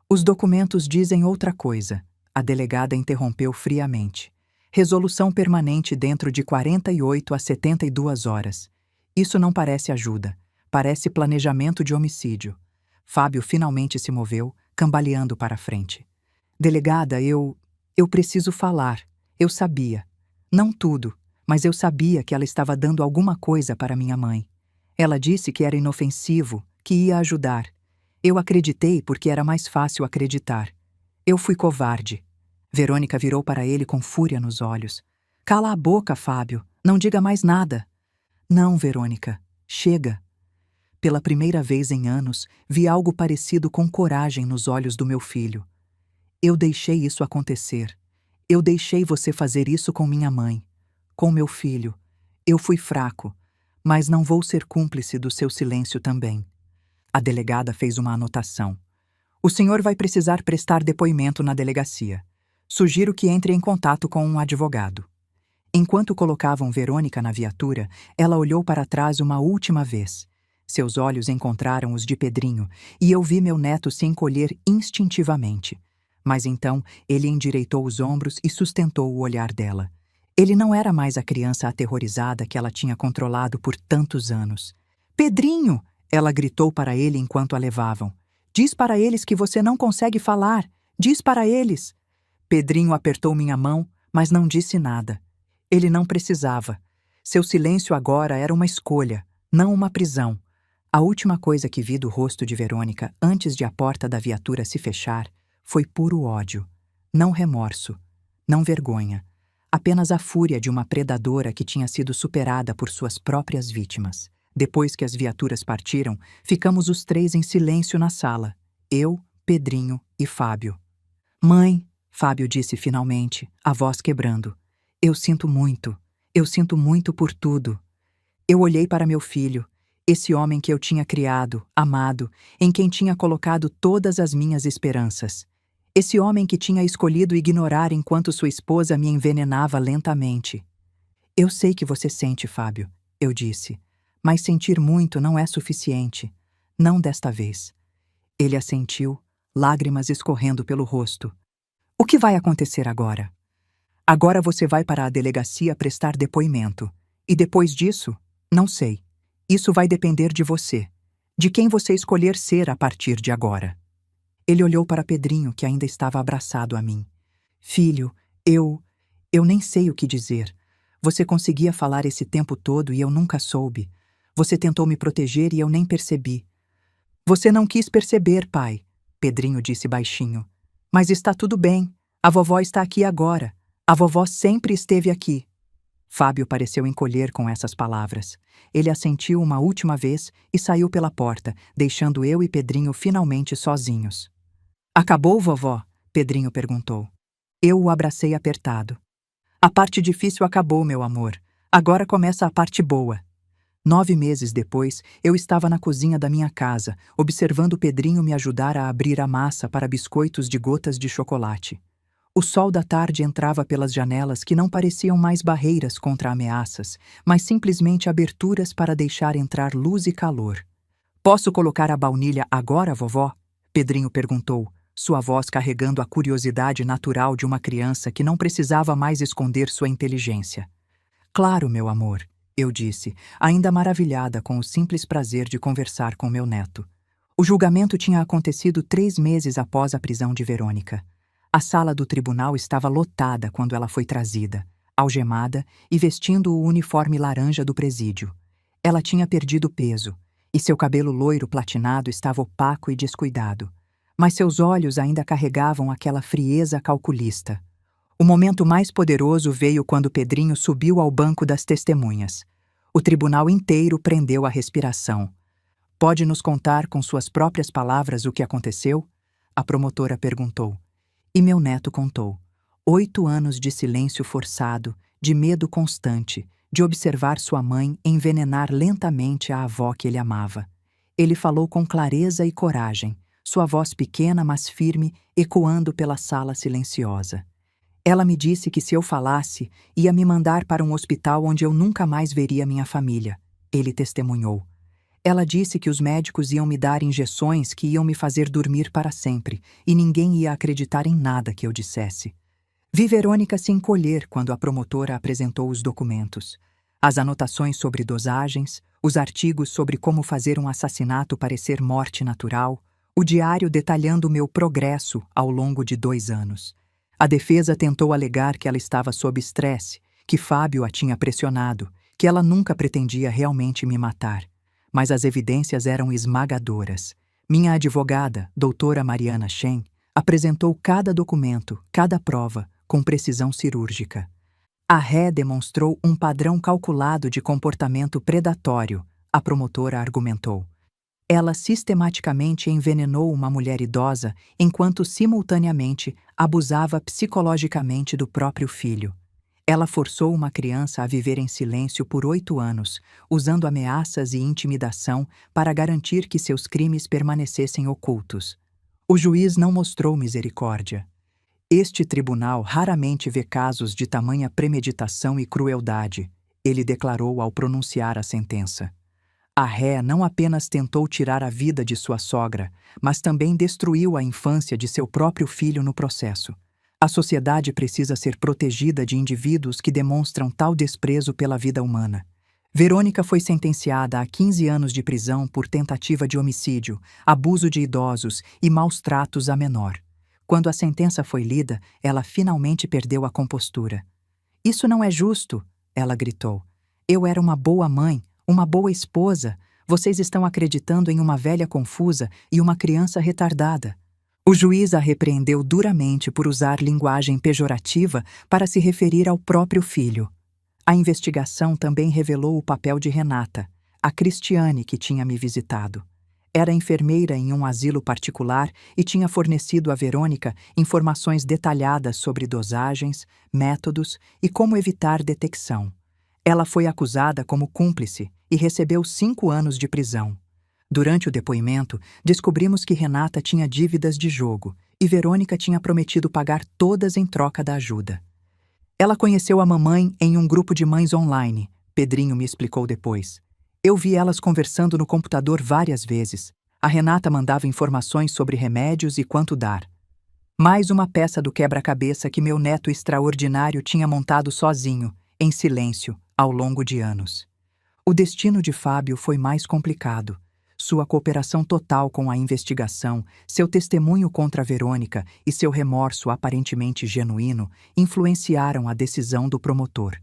Os documentos dizem outra coisa. A delegada interrompeu friamente. Resolução permanente dentro de 48 a 72 horas. Isso não parece ajuda. Parece planejamento de homicídio. Fábio finalmente se moveu, cambaleando para a frente. Delegada, eu preciso falar. Eu sabia. Não tudo, mas eu sabia que ela estava dando alguma coisa para minha mãe. Ela disse que era inofensivo, que ia ajudar. Eu acreditei porque era mais fácil acreditar. Eu fui covarde. Verônica virou para ele com fúria nos olhos. Cala a boca, Fábio. Não diga mais nada. Não, Verônica. Chega. Pela primeira vez em anos, vi algo parecido com coragem nos olhos do meu filho. Eu deixei isso acontecer. Eu deixei você fazer isso com minha mãe. Com meu filho. Eu fui fraco, mas não vou ser cúmplice do seu silêncio também. A delegada fez uma anotação. O senhor vai precisar prestar depoimento na delegacia. Sugiro que entre em contato com um advogado. Enquanto colocavam Verônica na viatura, ela olhou para trás uma última vez. Seus olhos encontraram os de Pedrinho e eu vi meu neto se encolher instintivamente. Mas então ele endireitou os ombros e sustentou o olhar dela. Ele não era mais a criança aterrorizada que ela tinha controlado por tantos anos. Pedrinho! Ela gritou para ele enquanto a levavam. Diz para eles que você não consegue falar. Diz para eles. Pedrinho apertou minha mão, mas não disse nada. Ele não precisava. Seu silêncio agora era uma escolha, não uma prisão. A última coisa que vi do rosto de Verônica antes de a porta da viatura se fechar foi puro ódio. Não remorso, não vergonha. Apenas a fúria de uma predadora que tinha sido superada por suas próprias vítimas. Depois que as viaturas partiram, ficamos os três em silêncio na sala. Eu, Pedrinho e Fábio. Mãe, Fábio disse finalmente, a voz quebrando. Eu sinto muito por tudo. Eu olhei para meu filho, esse homem que eu tinha criado, amado, em quem tinha colocado todas as minhas esperanças. Esse homem que tinha escolhido ignorar enquanto sua esposa me envenenava lentamente. Eu sei que você sente, Fábio, eu disse, mas sentir muito não é suficiente. Não desta vez. Ele assentiu, lágrimas escorrendo pelo rosto. O que vai acontecer agora? Agora você vai para a delegacia prestar depoimento. E depois disso, não sei. Isso vai depender de você. De quem você escolher ser a partir de agora. Ele olhou para Pedrinho, que ainda estava abraçado a mim. Filho, eu nem sei o que dizer. Você conseguia falar esse tempo todo e eu nunca soube. Você tentou me proteger e eu nem percebi. Você não quis perceber, pai, Pedrinho disse baixinho. Mas está tudo bem. A vovó está aqui agora. A vovó sempre esteve aqui. Fábio pareceu encolher com essas palavras. Ele assentiu uma última vez e saiu pela porta, deixando eu e Pedrinho finalmente sozinhos. Acabou, vovó? Pedrinho perguntou. Eu o abracei apertado. A parte difícil acabou, meu amor. Agora começa a parte boa. 9 meses depois, eu estava na cozinha da minha casa, observando Pedrinho me ajudar a abrir a massa para biscoitos de gotas de chocolate. O sol da tarde entrava pelas janelas que não pareciam mais barreiras contra ameaças, mas simplesmente aberturas para deixar entrar luz e calor. Posso colocar a baunilha agora, vovó? Pedrinho perguntou, sua voz carregando a curiosidade natural de uma criança que não precisava mais esconder sua inteligência. Claro, meu amor, eu disse, ainda maravilhada com o simples prazer de conversar com meu neto. O julgamento tinha acontecido 3 meses após a prisão de Verônica. A sala do tribunal estava lotada quando ela foi trazida, algemada e vestindo o uniforme laranja do presídio. Ela tinha perdido peso. e seu cabelo loiro platinado estava opaco e descuidado. Mas seus olhos ainda carregavam aquela frieza calculista. O momento mais poderoso veio quando Pedrinho subiu ao banco das testemunhas. O tribunal inteiro prendeu a respiração. Pode nos contar com suas próprias palavras o que aconteceu? A promotora perguntou. E meu neto contou. 8 anos de silêncio forçado, de medo constante, de observar sua mãe envenenar lentamente a avó que ele amava. Ele falou com clareza e coragem, sua voz pequena mas firme ecoando pela sala silenciosa. Ela me disse que se eu falasse, ia me mandar para um hospital onde eu nunca mais veria minha família. Ele testemunhou. Ela disse que os médicos iam me dar injeções que iam me fazer dormir para sempre, e ninguém ia acreditar em nada que eu dissesse. Vi Verônica se encolher quando a promotora apresentou os documentos. As anotações sobre dosagens, os artigos sobre como fazer um assassinato parecer morte natural, o diário detalhando meu progresso ao longo de 2 anos. A defesa tentou alegar que ela estava sob estresse, que Fábio a tinha pressionado, que ela nunca pretendia realmente me matar. Mas as evidências eram esmagadoras. Minha advogada, doutora Mariana Shen, apresentou cada documento, cada prova, com precisão cirúrgica. A ré demonstrou um padrão calculado de comportamento predatório, a promotora argumentou. Ela sistematicamente envenenou uma mulher idosa enquanto simultaneamente abusava psicologicamente do próprio filho. Ela forçou uma criança a viver em silêncio por 8 anos, usando ameaças e intimidação para garantir que seus crimes permanecessem ocultos. O juiz não mostrou misericórdia. Este tribunal raramente vê casos de tamanha premeditação e crueldade, ele declarou ao pronunciar a sentença. A ré não apenas tentou tirar a vida de sua sogra, mas também destruiu a infância de seu próprio filho no processo. A sociedade precisa ser protegida de indivíduos que demonstram tal desprezo pela vida humana. Verônica foi sentenciada a 15 anos de prisão por tentativa de homicídio, abuso de idosos e maus tratos a menor. Quando a sentença foi lida, ela finalmente perdeu a compostura. Isso não é justo, ela gritou. Eu era uma boa mãe, uma boa esposa. Vocês estão acreditando em uma velha confusa e uma criança retardada. O juiz a repreendeu duramente por usar linguagem pejorativa para se referir ao próprio filho. A investigação também revelou o papel de Renata, a Cristiane que tinha me visitado. Era enfermeira em um asilo particular e tinha fornecido a Verônica informações detalhadas sobre dosagens, métodos e como evitar detecção. Ela foi acusada como cúmplice e recebeu 5 anos de prisão. Durante o depoimento, descobrimos que Renata tinha dívidas de jogo e Verônica tinha prometido pagar todas em troca da ajuda. Ela conheceu a mamãe em um grupo de mães online, Pedrinho me explicou depois. Eu vi elas conversando no computador várias vezes. A Renata mandava informações sobre remédios e quanto dar. Mais uma peça do quebra-cabeça que meu neto extraordinário tinha montado sozinho, em silêncio, ao longo de anos. O destino de Fábio foi mais complicado. Sua cooperação total com a investigação, seu testemunho contra Verônica e seu remorso aparentemente genuíno influenciaram a decisão do promotor.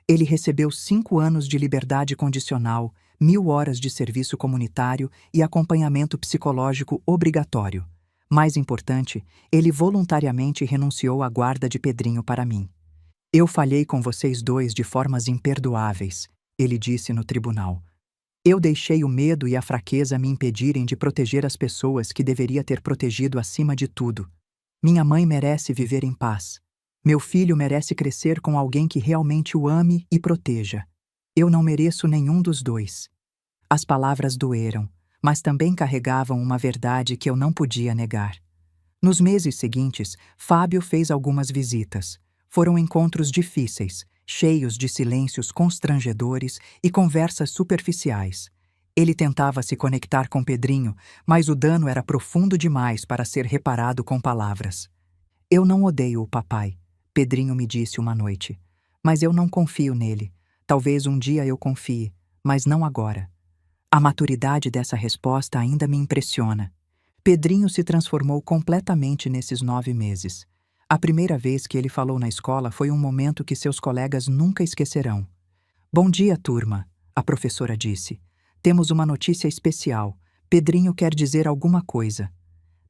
Ele recebeu 5 anos de liberdade condicional, 1.000 horas de serviço comunitário e acompanhamento psicológico obrigatório. Mais importante, ele voluntariamente renunciou à guarda de Pedrinho para mim. Eu falhei com vocês dois de formas imperdoáveis, ele disse no tribunal. Eu deixei o medo e a fraqueza me impedirem de proteger as pessoas que deveria ter protegido acima de tudo. Minha mãe merece viver em paz. Meu filho merece crescer com alguém que realmente o ame e proteja. Eu não mereço nenhum dos dois. As palavras doeram, mas também carregavam uma verdade que eu não podia negar. Nos meses seguintes, Fábio fez algumas visitas. Foram encontros difíceis, cheios de silêncios constrangedores e conversas superficiais. Ele tentava se conectar com Pedrinho, mas o dano era profundo demais para ser reparado com palavras. Eu não odeio o papai, Pedrinho me disse uma noite. Mas eu não confio nele. Talvez um dia eu confie, mas não agora. A maturidade dessa resposta ainda me impressiona. Pedrinho se transformou completamente nesses 9 meses. A primeira vez que ele falou na escola foi um momento que seus colegas nunca esquecerão. Bom dia, turma, a professora disse. Temos uma notícia especial. Pedrinho quer dizer alguma coisa.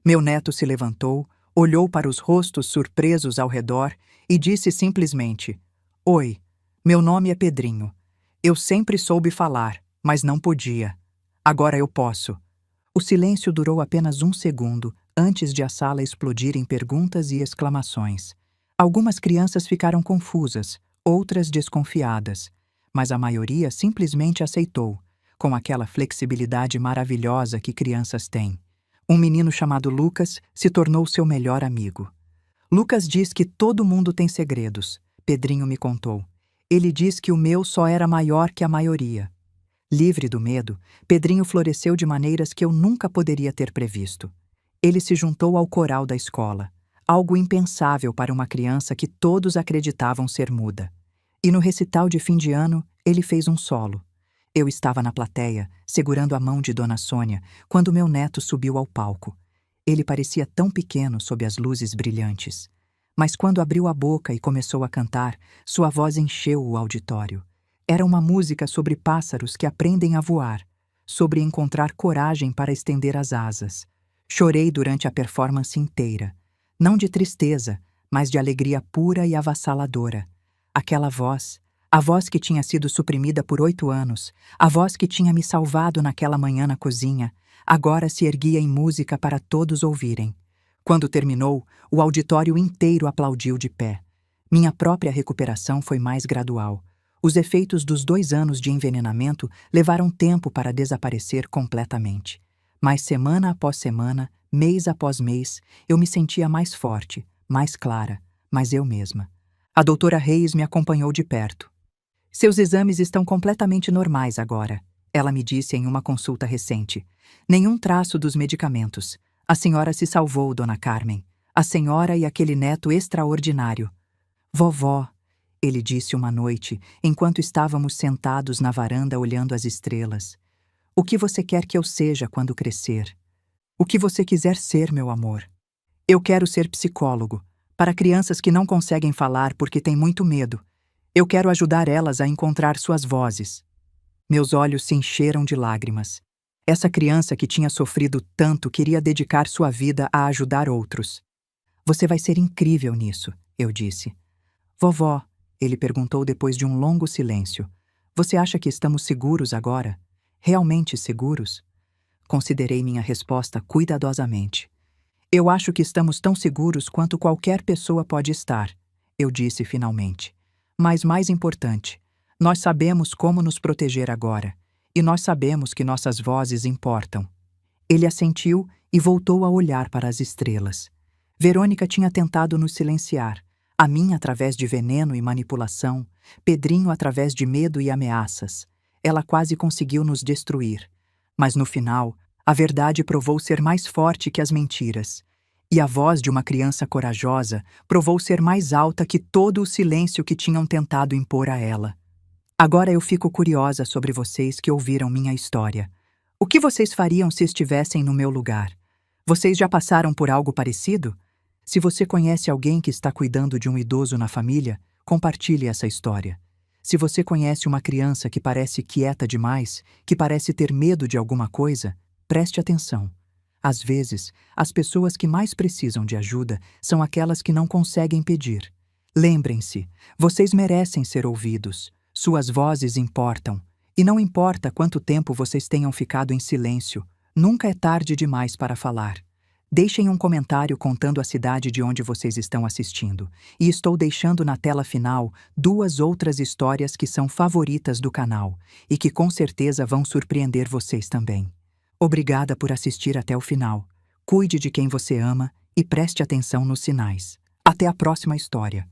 Meu neto se levantou, olhou para os rostos surpresos ao redor e disse simplesmente: Oi, meu nome é Pedrinho. Eu sempre soube falar, mas não podia. Agora eu posso. O silêncio durou apenas um segundo antes de a sala explodir em perguntas e exclamações. Algumas crianças ficaram confusas, outras desconfiadas, mas a maioria simplesmente aceitou, com aquela flexibilidade maravilhosa que crianças têm. Um menino chamado Lucas se tornou seu melhor amigo. Lucas diz que todo mundo tem segredos, Pedrinho me contou. Ele diz que o meu só era maior que a maioria. Livre do medo, Pedrinho floresceu de maneiras que eu nunca poderia ter previsto. Ele se juntou ao coral da escola, algo impensável para uma criança que todos acreditavam ser muda. E no recital de fim de ano, ele fez um solo. Eu estava na plateia, segurando a mão de Dona Sônia, quando meu neto subiu ao palco. Ele parecia tão pequeno sob as luzes brilhantes. Mas quando abriu a boca e começou a cantar, sua voz encheu o auditório. Era uma música sobre pássaros que aprendem a voar, sobre encontrar coragem para estender as asas. Chorei durante a performance inteira, não de tristeza, mas de alegria pura e avassaladora. Aquela voz, a voz que tinha sido suprimida por 8 anos, a voz que tinha me salvado naquela manhã na cozinha, agora se erguia em música para todos ouvirem. Quando terminou, o auditório inteiro aplaudiu de pé. Minha própria recuperação foi mais gradual. Os efeitos dos 2 anos de envenenamento levaram tempo para desaparecer completamente. Mas semana após semana, mês após mês, eu me sentia mais forte, mais clara, mais eu mesma. A doutora Reis me acompanhou de perto. Seus exames estão completamente normais agora, ela me disse em uma consulta recente. Nenhum traço dos medicamentos. A senhora se salvou, dona Carmen. A senhora e aquele neto extraordinário. Vovó, ele disse uma noite, enquanto estávamos sentados na varanda olhando as estrelas. O que você quer que eu seja quando crescer? O que você quiser ser, meu amor? Eu quero ser psicólogo, para crianças que não conseguem falar porque têm muito medo. Eu quero ajudar elas a encontrar suas vozes. Meus olhos se encheram de lágrimas. Essa criança que tinha sofrido tanto queria dedicar sua vida a ajudar outros. Você vai ser incrível nisso, eu disse. Vovó, ele perguntou depois de um longo silêncio. Você acha que estamos seguros agora? Realmente seguros? Considerei minha resposta cuidadosamente. Eu acho que estamos tão seguros quanto qualquer pessoa pode estar, eu disse finalmente. Mas mais importante, nós sabemos como nos proteger agora, e nós sabemos que nossas vozes importam. Ele assentiu e voltou a olhar para as estrelas. Verônica tinha tentado nos silenciar, a mim através de veneno e manipulação, Pedrinho através de medo e ameaças. Ela quase conseguiu nos destruir. Mas no final, a verdade provou ser mais forte que as mentiras. E a voz de uma criança corajosa provou ser mais alta que todo o silêncio que tinham tentado impor a ela. Agora eu fico curiosa sobre vocês que ouviram minha história. O que vocês fariam se estivessem no meu lugar? Vocês já passaram por algo parecido? Se você conhece alguém que está cuidando de um idoso na família, compartilhe essa história. Se você conhece uma criança que parece quieta demais, que parece ter medo de alguma coisa, preste atenção. Às vezes, as pessoas que mais precisam de ajuda são aquelas que não conseguem pedir. Lembrem-se, vocês merecem ser ouvidos. Suas vozes importam. E não importa quanto tempo vocês tenham ficado em silêncio, nunca é tarde demais para falar. Deixem um comentário contando a cidade de onde vocês estão assistindo. E estou deixando na tela final 2 outras histórias que são favoritas do canal e que com certeza vão surpreender vocês também. Obrigada por assistir até o final. Cuide de quem você ama e preste atenção nos sinais. Até a próxima história.